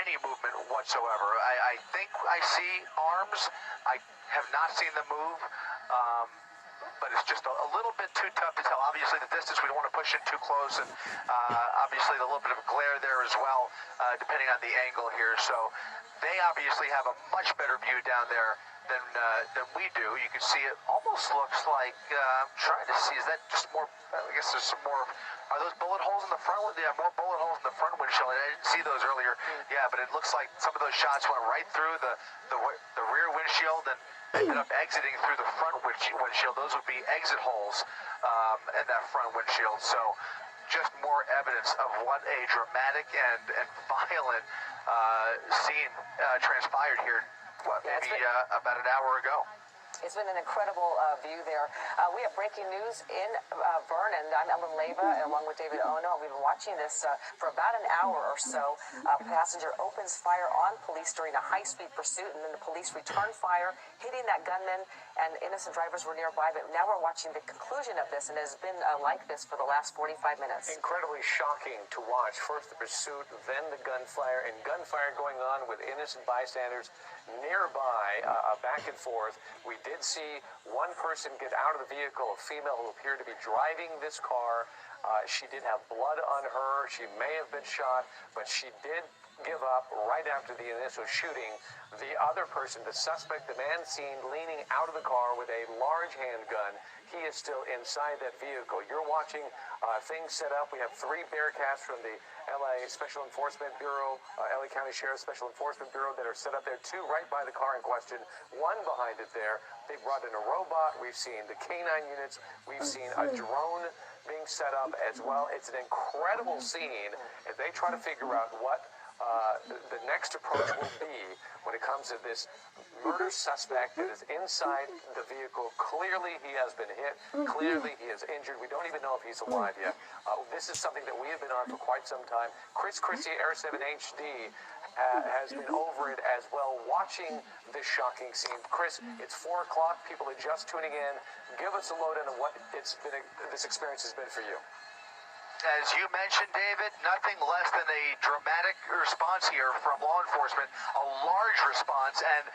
any movement whatsoever. I think I see arms. I have not seen them move. But it's just a little bit too tough to tell. Obviously, the distance, we don't want to push in too close, and obviously the little bit of glare there as well, depending on the angle here. So they obviously have a much better view down there than we do. You can see it almost looks like, I'm trying to see, is that just more, I guess there's some more, are those bullet holes in the front? Yeah, more bullet holes in the front windshield. I didn't see those earlier. Yeah, but it looks like some of those shots went right through the rear windshield and ended up exiting through the front windshield. Those would be exit holes in that front windshield. So just more evidence of what a dramatic and violent scene transpired here. Maybe about an hour ago. It's been an incredible view there. We have breaking news in Vernon. I'm Ellen Leyva, along with David Ono. We've been watching this for about an hour or so. A passenger opens fire on police during a high-speed pursuit, and then the police return fire, hitting that gunman, and innocent drivers were nearby. But now we're watching the conclusion of this, and it has been like this for the last 45 minutes. Incredibly shocking to watch. First the pursuit, then the gunfire, and gunfire going on with innocent bystanders nearby, back and forth. We did see one person get out of the vehicle, a female who appeared to be driving this car. She did have blood on her. She may have been shot, but she did give up right after the initial shooting. The other person, the suspect, the man seen leaning out of the car with a large handgun, he is still inside that vehicle. You're watching things set up. We have 3 Bearcats from the LA Special Enforcement Bureau, LA County Sheriff's Special Enforcement Bureau that are set up there. 2 right by the car in question, 1 behind it there. They brought in a robot. We've seen the canine units. We've seen a drone being set up as well. It's an incredible scene as they try to figure out what the next approach will be when it comes to this murder suspect that is inside the vehicle. Clearly, he has been hit. Clearly, he is injured. We don't even know if he's alive yet. This is something that we have been on for quite some time. Chris Christie, Air 7 HD, has been over it as well, watching this shocking scene. Chris, it's 4 o'clock. People are just tuning in. Give us a lowdown of what this experience has been for you. As you mentioned, David, nothing less than a dramatic response here from law enforcement, a large response, and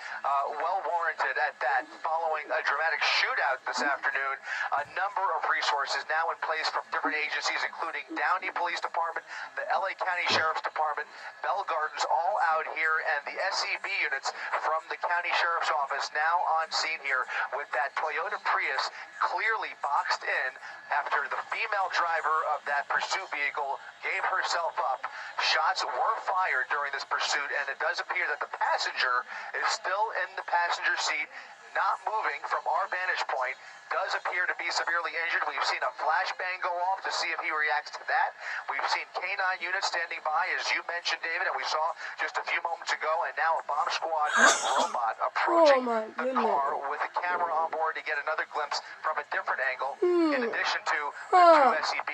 well-warranted at that, following a dramatic shootout this afternoon. A number of resources now in place from different agencies, including Downey Police Department, the LA County Sheriff's Department, Bell Gardens, all out here, and the SCB units from the County Sheriff's Office now on scene here with that Toyota Prius clearly boxed in after the female driver of that pursuit vehicle gave herself up. Shots were fired during this pursuit, and it does appear that the passenger is still in the passenger seat, not moving from our vantage point. Does appear to be severely injured. We've seen a flashbang go off to see if he reacts to that. We've seen K-9 units standing by, as you mentioned, David, and we saw just a few moments ago, and now a bomb squad robot approaching the car with a camera on board to get another glimpse from a different angle, in addition to the two SCB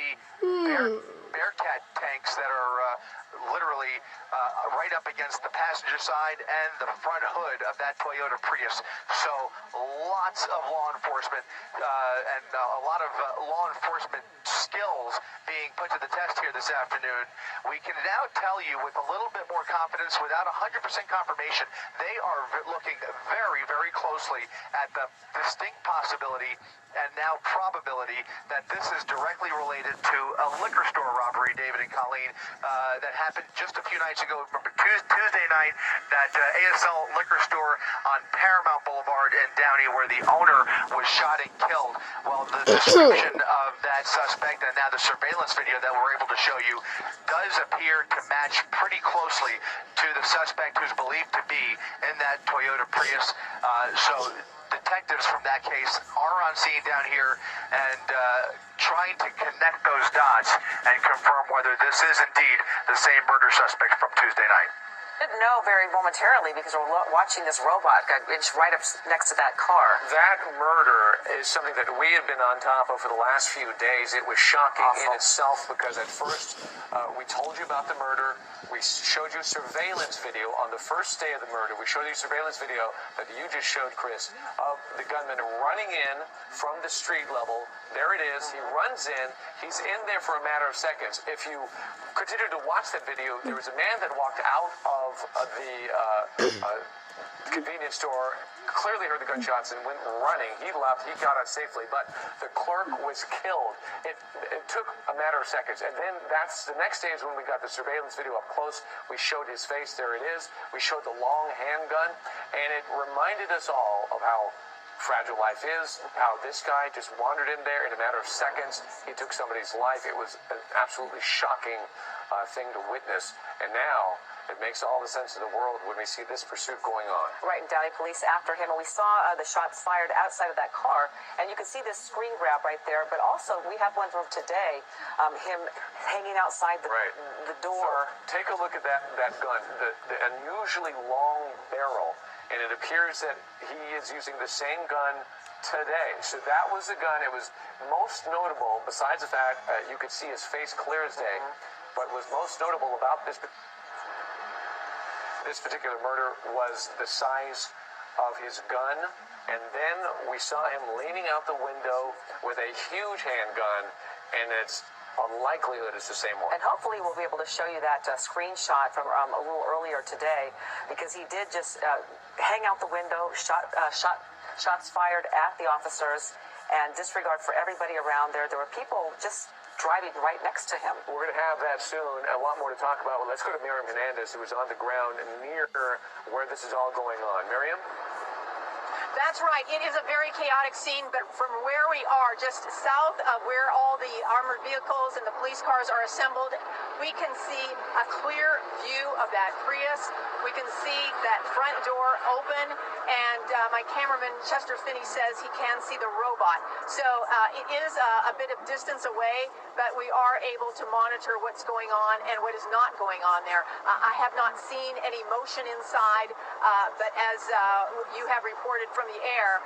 Bearcat tanks that are literally right up against the passenger side and the front hood of that Toyota Prius. So lots of law enforcement and a lot of law enforcement skills being put to the test here this afternoon. We can now tell you with a little bit more confidence, without 100% confirmation, they are looking very, very closely at the distinct possibility and now probability that this is directly related to a liquor store robbery, David and Colleen, that happened just a few nights ago. Remember, Tuesday night, that ASL liquor store on Paramount Boulevard in Downey, where the owner was shot and killed. Well, the description of that suspect and now the surveillance video that we're able to show you does appear to match pretty closely to the suspect who's believed to be in that Toyota Prius. So detectives from that case are on scene down here and trying to connect those dots and confirm whether this is indeed the same murder suspect from Tuesday night. Didn't know very momentarily because we're watching this robot inch right up next to that car. That murder is something that we have been on top of for the last few days. It was shocking in itself because at first we told you about the murder. We showed you surveillance video on the first day of the murder. We showed you surveillance video that you just showed, Chris, of the gunman running in from the street level. There it is. He runs in. He's in there for a matter of seconds. If you continue to watch that video, there was a man that walked out of the convenience store, clearly heard the gunshots and went running. He left. He got out safely, but the clerk was killed. It took a matter of seconds, and then that's the next day is when we got the surveillance video up close. We showed his face. There it is. We showed the long handgun, and it reminded us all of how fragile life is, how this guy just wandered in there in a matter of seconds. He took somebody's life. It was an absolutely shocking thing to witness, and now it makes all the sense in the world when we see this pursuit going on. Right, and Downey Police after him, and we saw the shots fired outside of that car, and you can see this screen grab right there, but also we have one from today, him hanging outside the door. So take a look at that gun, the unusually long barrel, and it appears that he is using the same gun today. So that was the gun. It was most notable, besides the fact you could see his face clear as day, but was most notable about this particular murder was the size of his gun, and then we saw him leaning out the window with a huge handgun, and it's unlikelihood it's the same one. And hopefully we'll be able to show you that screenshot from a little earlier today, because he did just hang out the window, shots fired at the officers, and disregard for everybody around there. There were people just driving right next to him. We're going to have that soon. A lot more to talk about. Well, let's go to Miriam Hernandez, who is on the ground near where this is all going on. Miriam? That's right. It is a very chaotic scene, but from where we are, just south of where all the armored vehicles and the police cars are assembled, we can see a clear view of that Prius. We can see that front door open, and my cameraman, Chester Finney, says he can see the robot. So it is a bit of distance away, but we are able to monitor what's going on and what is not going on there. I have not seen any motion inside, but as you have reported from the air,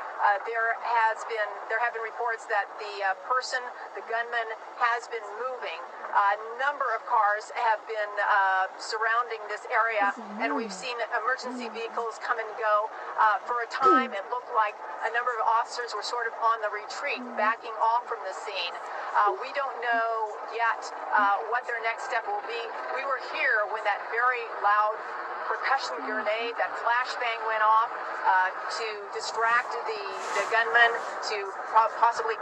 there have been reports that the gunman, has been moving. A number of cars have been surrounding this area, and we've seen emergency vehicles come and go. For a time, it looked like a number of officers were sort of on the retreat, backing off from the scene. We don't know yet what their next step will be. We were here when that very loud percussion grenade, that flashbang went off to distract the gunman, to possibly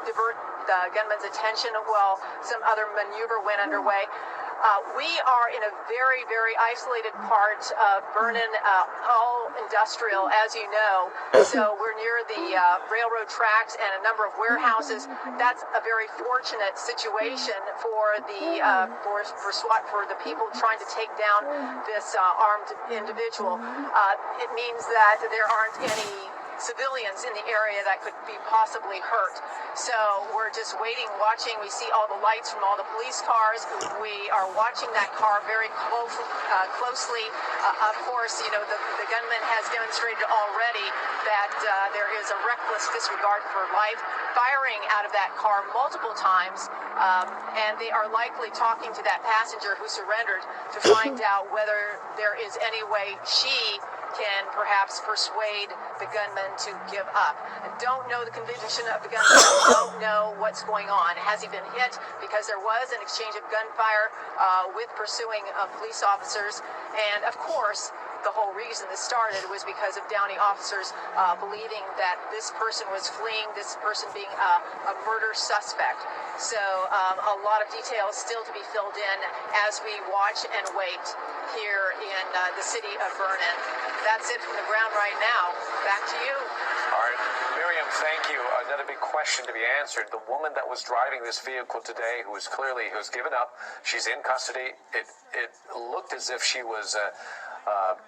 divert the gunman's attention while some other maneuver went underway. We are in a very, very isolated part of Vernon, all industrial, as you know. So we're near the railroad tracks and a number of warehouses. That's a very fortunate situation for the for the people trying to take down this armed individual. It means that there aren't any civilians in the area that could be possibly hurt. So we're just waiting, watching. We see all the lights from all the police cars. We are watching that car very closely. Of course, you know, the gunman has demonstrated already that there is a reckless disregard for life, firing out of that car multiple times, and they are likely talking to that passenger who surrendered to find out whether there is any way she can perhaps persuade the gunman to give up. I don't know the condition of the gunman. I don't know what's going on. Has he been hit? Because there was an exchange of gunfire with pursuing police officers. And of course, the whole reason this started was because of Downey officers believing that this person was fleeing, this person being a murder suspect. So a lot of details still to be filled in as we watch and wait here in the city of Vernon. That's it from the ground right now. Back to you. All right, Miriam, thank you. Another big question to be answered. The woman that was driving this vehicle today, who was given up, she's in custody. It looked as if she was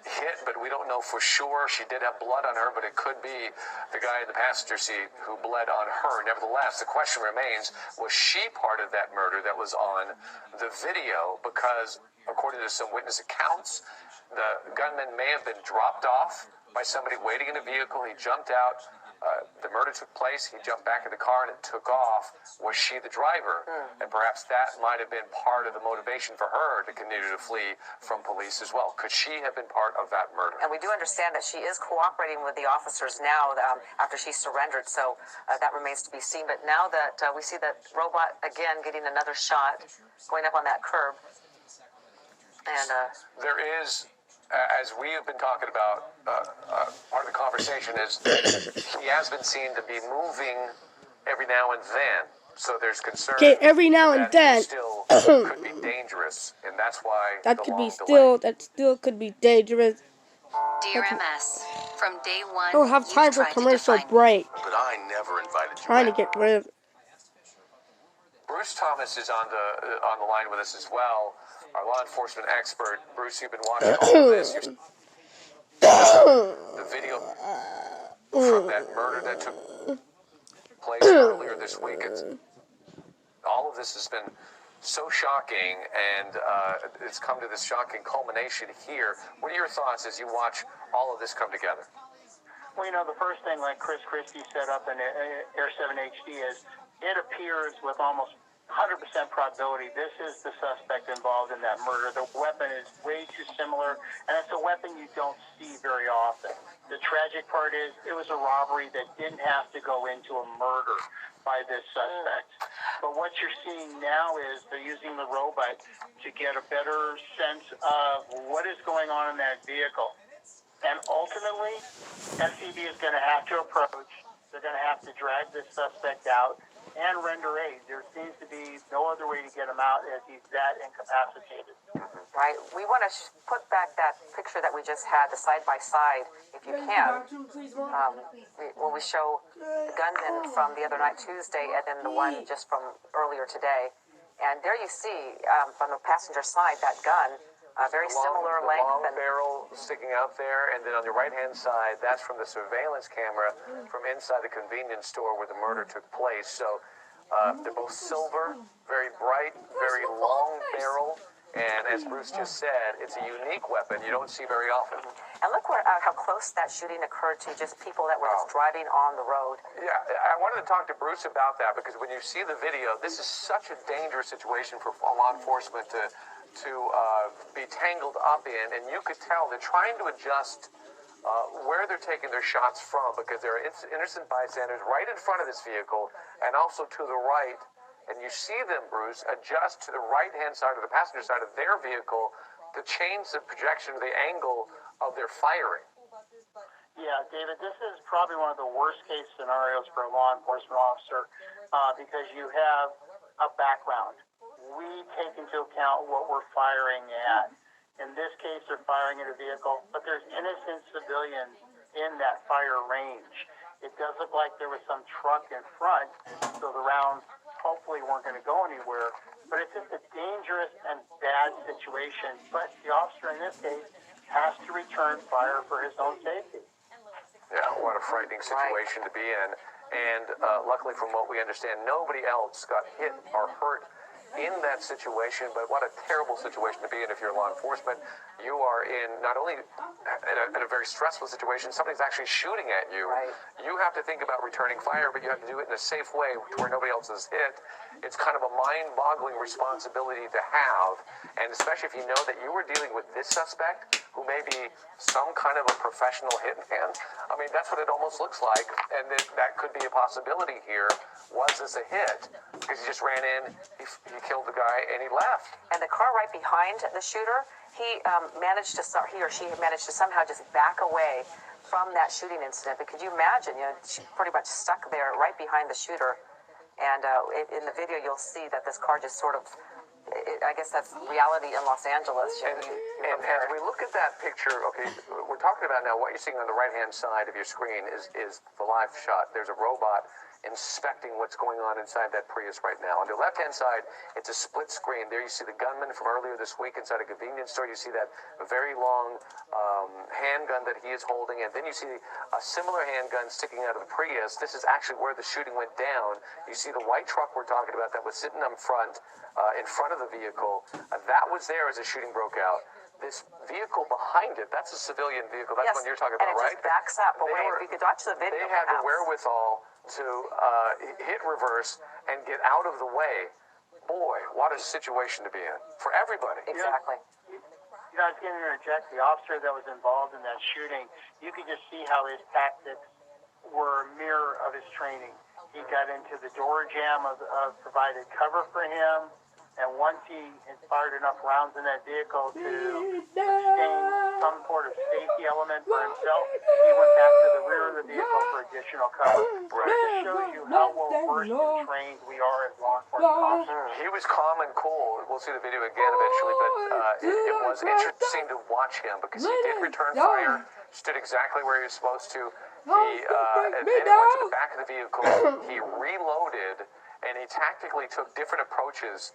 hit, but we don't know for sure. She did have blood on her, but it could be the guy in the passenger seat who bled on her. Nevertheless, the question remains, was she part of that murder that was on the video? Because according to some witness accounts, the gunman may have been dropped off by somebody waiting in a vehicle. He jumped out. The murder took place. He jumped back in the car and it took off. Was she the driver? And perhaps that might have been part of the motivation for her to continue to flee from police as well. Could she have been part of that murder? And we do understand that she is cooperating with the officers now after she surrendered, so that remains to be seen. But now that we see that robot again getting another shot, going up on that curb. And there is, as we have been talking about, part of the conversation is he has been seen to be moving every now and then. So there's concern. Okay, every now and then. Still could be dangerous, and that's why that still could be dangerous. Dear MS, from day one, I don't have time for commercial break. But I never invited you. Trying to get rid of. Bruce Thomas is on the line with us as well. Our law enforcement expert. Bruce, you've been watching all of this. The video from that murder that took place earlier this week. All of this has been so shocking, and it's come to this shocking culmination here. What are your thoughts as you watch all of this come together? Well, you know, the first thing, like Chris Christie set up in Air 7 HD, is it appears with almost 100% probability this is the suspect involved in that murder. The weapon is way too similar, and it's a weapon you don't see very often. The tragic part is it was a robbery that didn't have to go into a murder by this suspect. But what you're seeing now is they're using the robot to get a better sense of what is going on in that vehicle. And ultimately, SCV is going to have to approach. They're going to have to drag this suspect out and render aid. There seems to be no other way to get him out as he's that incapacitated. Right. We want to put back that picture that we just had, the side-by-side, if you can. When we show the gunman from the other night, Tuesday, and then the one just from earlier today. And there you see, from the passenger side, that gun, very similar length. Long barrel sticking out there, and then on the right-hand side, that's from the surveillance camera from inside the convenience store where the murder took place. So they're both silver, very bright, very long barrel, and as Bruce just said, it's a unique weapon you don't see very often. And look how close that shooting occurred to just people that were just driving on the road. Yeah, I wanted to talk to Bruce about that because when you see the video, this is such a dangerous situation for law enforcement to be tangled up in, and you could tell they're trying to adjust where they're taking their shots from because there are innocent bystanders right in front of this vehicle and also to the right. And you see them, Bruce, adjust to the right-hand side or the passenger side of their vehicle to change the projection or the angle of their firing. Yeah, David, this is probably one of the worst-case scenarios for a law enforcement officer because you have a background. We take into account what we're firing at. In this case, they're firing at a vehicle, but there's innocent civilians in that fire range. It does look like there was some truck in front, so the rounds hopefully weren't going to go anywhere. But it's just a dangerous and bad situation. But the officer in this case has to return fire for his own safety. Yeah, what a frightening situation to be in. And luckily, from what we understand, nobody else got hit or hurt in that situation, but what a terrible situation to be in if you're law enforcement. You are in not only in a very stressful situation, somebody's actually shooting at you. Right. You have to think about returning fire, but you have to do it in a safe way to where nobody else is hit. It's kind of a mind-boggling responsibility to have, and especially if you know that you were dealing with this suspect, who may be some kind of a professional hitman. I mean, that's what it almost looks like, and that could be a possibility here. Was this a hit? Because he just ran in, he killed the guy, and he left. And the car right behind the shooter, he or she managed to somehow just back away from that shooting incident. But could you imagine, she pretty much stuck there right behind the shooter. And in the video, you'll see that this car just sort of, I guess that's reality in Los Angeles. And as we look at that picture, okay, we're talking about now what you're seeing on the right-hand side of your screen is the live shot. There's a robot inspecting what's going on inside that Prius right now. On the left-hand side, it's a split screen. There you see the gunman from earlier this week inside a convenience store. You see that very long handgun that he is holding, and then you see a similar handgun sticking out of the Prius. This is actually where the shooting went down. You see the white truck we're talking about that was sitting up front, in front of the vehicle. That was there as the shooting broke out. This vehicle behind it, that's a civilian vehicle. That's what you're talking about, right? And it just backs up away. If you could watch the video, they had the wherewithal to hit reverse and get out of the way. Boy, what a situation to be in for everybody. Exactly. I was going to interject. The officer that was involved in that shooting, you could just see how his tactics were a mirror of his training. He got into the door jam of provided cover for him. And once he had fired enough rounds in that vehicle to sustain some sort of safety element for himself, he went back to the rear of the vehicle for additional cover. Right. It just shows you how well versed and trained we are as law enforcement officers. He was calm and cool. We'll see the video again eventually, but it was interesting to watch him because he did return fire, stood exactly where he was supposed to. He then he went to the back of the vehicle. He reloaded, and he tactically took different approaches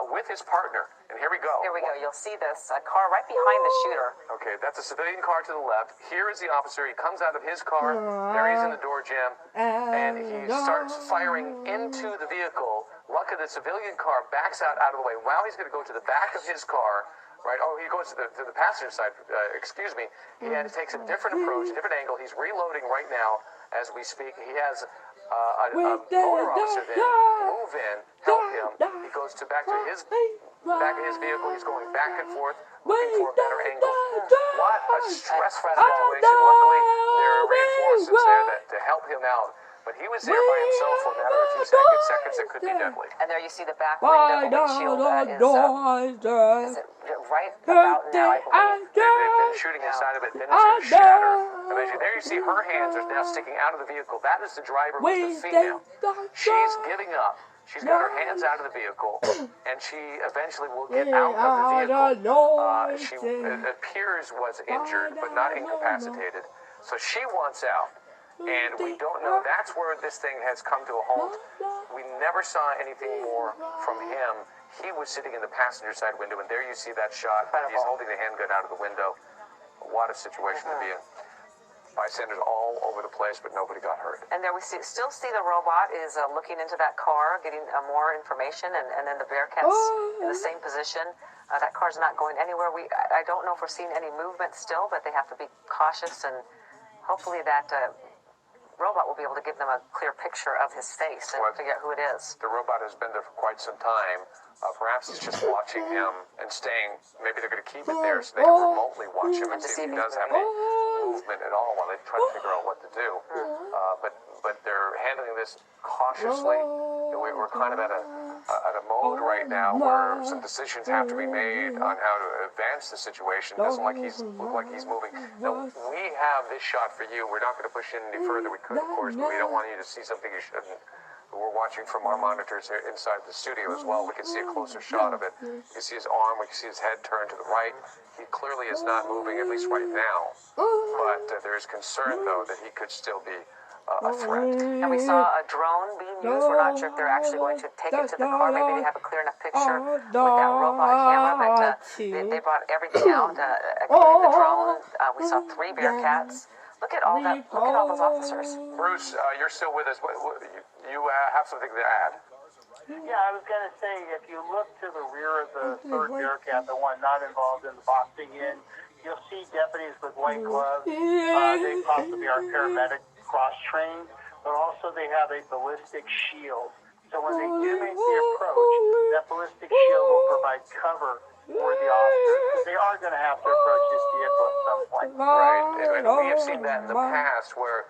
with his partner. And here we go. Here we go. You'll see this car right behind the shooter. Okay, that's a civilian car to the left. Here is the officer. He comes out of his car. There he is in the door jam. And he starts firing into the vehicle. Luckily, the civilian car backs out of the way. Now he's going to go to the back of his car. Right? Oh, he goes to the passenger side. Excuse me. He takes a different approach, a different angle. He's reloading right now as we speak. He has a motor officer there move in, help him. He goes back to his vehicle. He's going back and forth, looking for a better angle. What a stressful situation. Luckily, there are reinforcements there to help him out. But he was there by himself for a matter of a few seconds that could be deadly. And there you see the back window windshield that is right about now, I believe. They've been shooting inside of it, then it's going to shatter. Eventually, there you see her hands are now sticking out of the vehicle. That is the driver with the female. She's giving up. She's got her hands out of the vehicle, and she eventually will get out of the vehicle. She, it appears, was injured, but not incapacitated. So she wants out. And we don't know. That's where this thing has come to a halt. We never saw anything more from him. He was sitting in the passenger side window, and there you see that shot. He's holding the handgun out of the window. What a situation to be in. Bystanders all over the place, but nobody got hurt. And there we still see the robot is looking into that car, getting more information, and then the Bearcats in the same position. That car's not going anywhere. I don't know if we're seeing any movement still, but they have to be cautious, and hopefully that robot will be able to give them a clear picture of his face and figure out who it is. The robot has been there for quite some time. Perhaps he's just watching him and staying. Maybe they're going to keep it there so they can remotely watch him and see if he does have any movement at all while they try to figure out what to do. But they're handling this cautiously. We're kind of at a mode right now where some decisions have to be made on how to advance the situation. Doesn't look like he's moving. Now, we have this shot for you. We're not going to push in any further. We could, of course, but we don't want you to see something you shouldn't. We're watching from our monitors here inside the studio as well. We can see a closer shot of it. You can see his arm. We can see his head turned to the right. He clearly is not moving, at least right now. But there is concern, though, that he could still be a threat. And we saw a drone being used. We're not sure if they're actually going to take it to the car. Maybe they have a clear enough picture with that robot camera. But they brought everything out, including the drone. We saw 3 Bearcats. Look at all that. Look at all those officers. Bruce, you're still with us. You have something to add? Yeah, I was going to say, if you look to the rear of the third Bearcat, the one not involved in the boxing in, you'll see deputies with white gloves. They possibly are paramedic cross-trained, but also they have a ballistic shield. So when they do make the approach, that ballistic shield will provide cover for the officers, because they are going to have to approach this vehicle at some point. Right, and we have seen that in the past where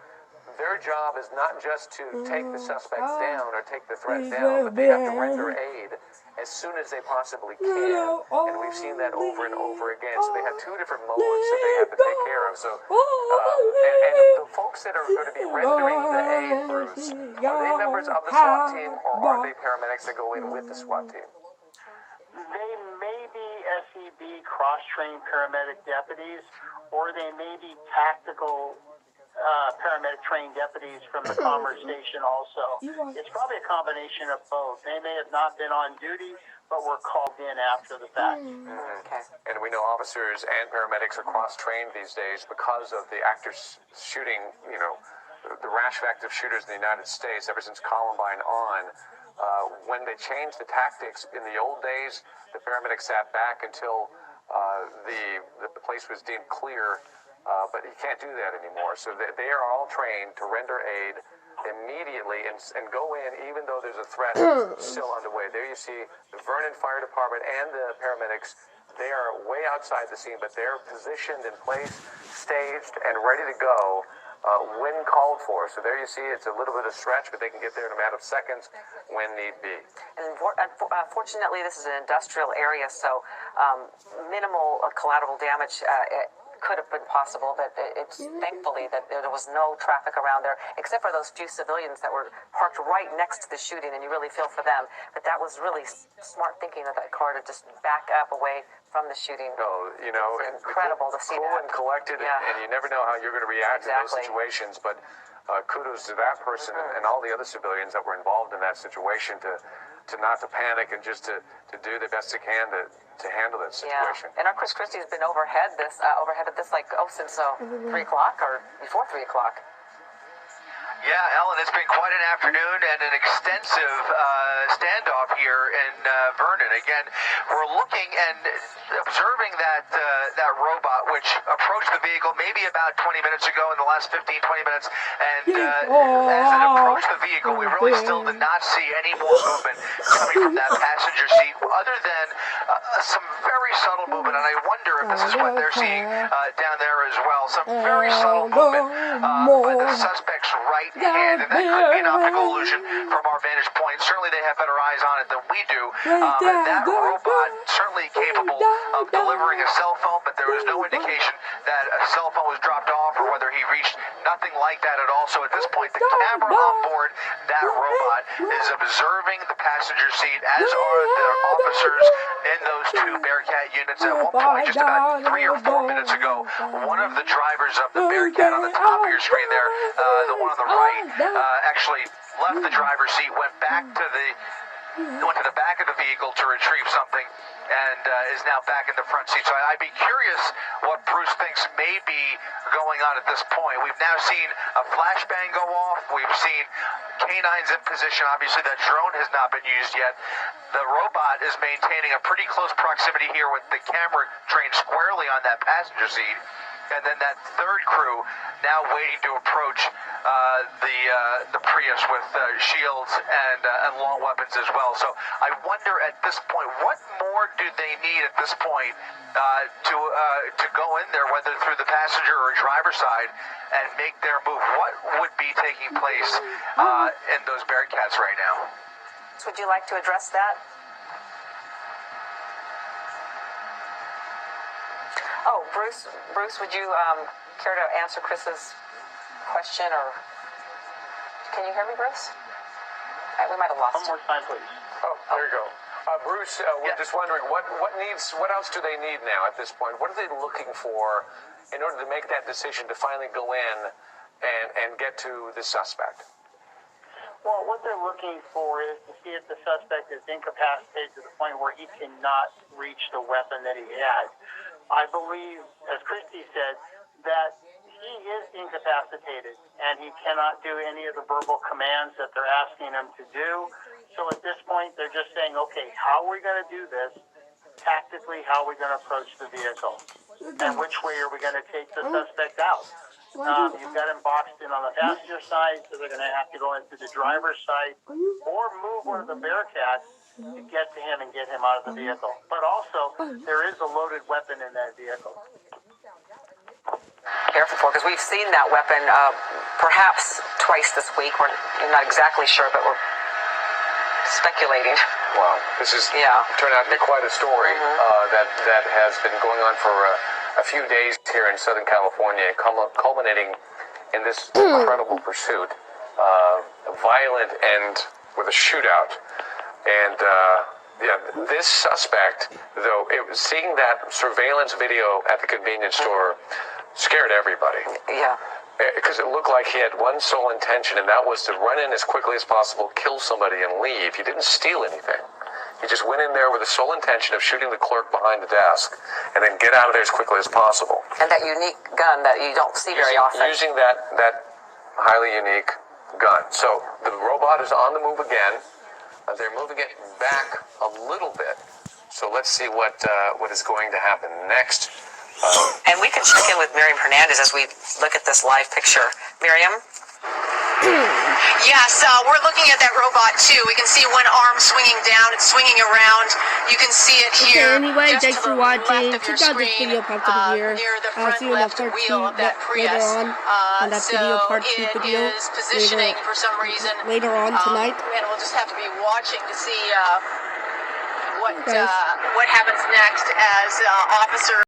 their job is not just to take the suspects down or take the threat down, but they have to render aid as soon as they possibly can. And we've seen that over and over again. So they have 2 different modes that they have to take care of. So, and the folks that are going to be rendering the aid, Bruce, are they members of the SWAT team or are they paramedics that go in with the SWAT team? They may be SEB cross-trained paramedic deputies, or they may be tactical paramedic trained deputies from the Commerce Station also. It's probably a combination of both. They may have not been on duty, but were called in after the fact. Okay. And we know officers and paramedics are cross-trained these days because of the actors shooting, the rash of active shooters in the United States ever since Columbine on. When they changed the tactics in the old days, the paramedics sat back until the place was deemed clear. But you can't do that anymore. So they are all trained to render aid immediately and go in even though there's a threat still underway. There you see the Vernon Fire Department and the paramedics. They are way outside the scene, but they're positioned in place, staged, and ready to go when called for. So there you see it's a little bit of stretch, but they can get there in a matter of seconds when need be. And fortunately, this is an industrial area, so minimal collateral damage could have been possible, but it's thankfully that there was no traffic around there, except for those few civilians that were parked right next to the shooting, and you really feel for them. But that was really smart thinking of that car to just back up away from the shooting. No, it's incredible to see cool that. And collected, and you never know how you're going to react in those situations, but kudos to that person and all the other civilians that were involved in that situation to not to panic and just to do the best they can to handle that situation. And our Chris Christie has been overheaded this since 3 o'clock or before 3 o'clock. Yeah, Ellen, it's been quite an afternoon and an extensive standoff here in Vernon. Again, we're looking and observing that robot, which approached the vehicle maybe about 20 minutes ago in the last 15, 20 minutes. And as it approached the vehicle, we really still did not see any more movement coming from that passenger seat, other than some very subtle movement. And I wonder if this is what they're seeing down there as well. Some very subtle movement by the suspect's right hand, and that could be an optical illusion from our vantage point. Certainly they have better eyes on it than we do. That robot certainly capable of delivering a cell phone, but there was no indication that a cell phone was dropped off or whether he reached nothing like that at all. So at this point, the camera on board that robot is observing the passenger seat, as are the officers in those 2 Bearcat units. At one point, just about 3 or 4 minutes ago, one of the drivers of the Bearcat on the top of your screen there, the one on the right, actually left the driver's seat, went back to the went to the back of the vehicle to retrieve something, and is now back in the front seat. So I'd be curious what Bruce thinks may be going on at this point. We've now seen a flashbang go off. We've seen canines in position. Obviously, that drone has not been used yet. The robot is maintaining a pretty close proximity here with the camera trained squarely on that passenger seat. And then that third crew now waiting to approach the Prius with shields and long weapons as well. So I wonder at this point, what more do they need at this point to go in there, whether through the passenger or driver side, and make their move? What would be taking place in those Bearcats right now? So would you like to address that? Oh, Bruce, would you care to answer Chris's question, or can you hear me, Bruce? We might have lost One more time, please. Oh, there you go. Bruce, we're just wondering, what else do they need now at this point? What are they looking for in order to make that decision to finally go in and get to the suspect? Well, what they're looking for is to see if the suspect is incapacitated to the point where he cannot reach the weapon that he had. I believe, as Christy said, that he is incapacitated and he cannot do any of the verbal commands that they're asking him to do. So at this point, they're just saying, okay, how are we going to do this? Tactically, how are we going to approach the vehicle? And which way are we going to take the suspect out? You've got him boxed in on the passenger side, so they're going to have to go into the driver's side or move one of the Bearcats to get to him and get him out of the vehicle. But also, there is a loaded weapon in that vehicle. Careful, because we've seen that weapon perhaps twice this week. We're not exactly sure, but we're speculating. Wow, this is turned out to be quite a story that has been going on for a few days here in Southern California, culminating in this incredible pursuit, violent and with a shootout. And this suspect, though, seeing that surveillance video at the convenience store scared everybody. Yeah. Because it looked like he had one sole intention, and that was to run in as quickly as possible, kill somebody, and leave. He didn't steal anything. He just went in there with the sole intention of shooting the clerk behind the desk, and then get out of there as quickly as possible. And that unique gun that you don't see very often. Using that highly unique gun. So the robot is on the move again. They're moving it back a little bit. So let's see what is going to happen next. And we can check in with Miriam Hernandez as we look at this live picture. Miriam? Yes, we're looking at that robot too. We can see one arm swinging down, it's swinging around. You can see it here. Okay, anyway, just thanks to for the watching. left of your Check out this screen, video part 2 here. near the I'll front see you in the left part wheel 2 of that later Prius. on that video, part 2 video. It is positioning for some reason. Later on tonight. And we'll just have to be watching to see what happens next as Officer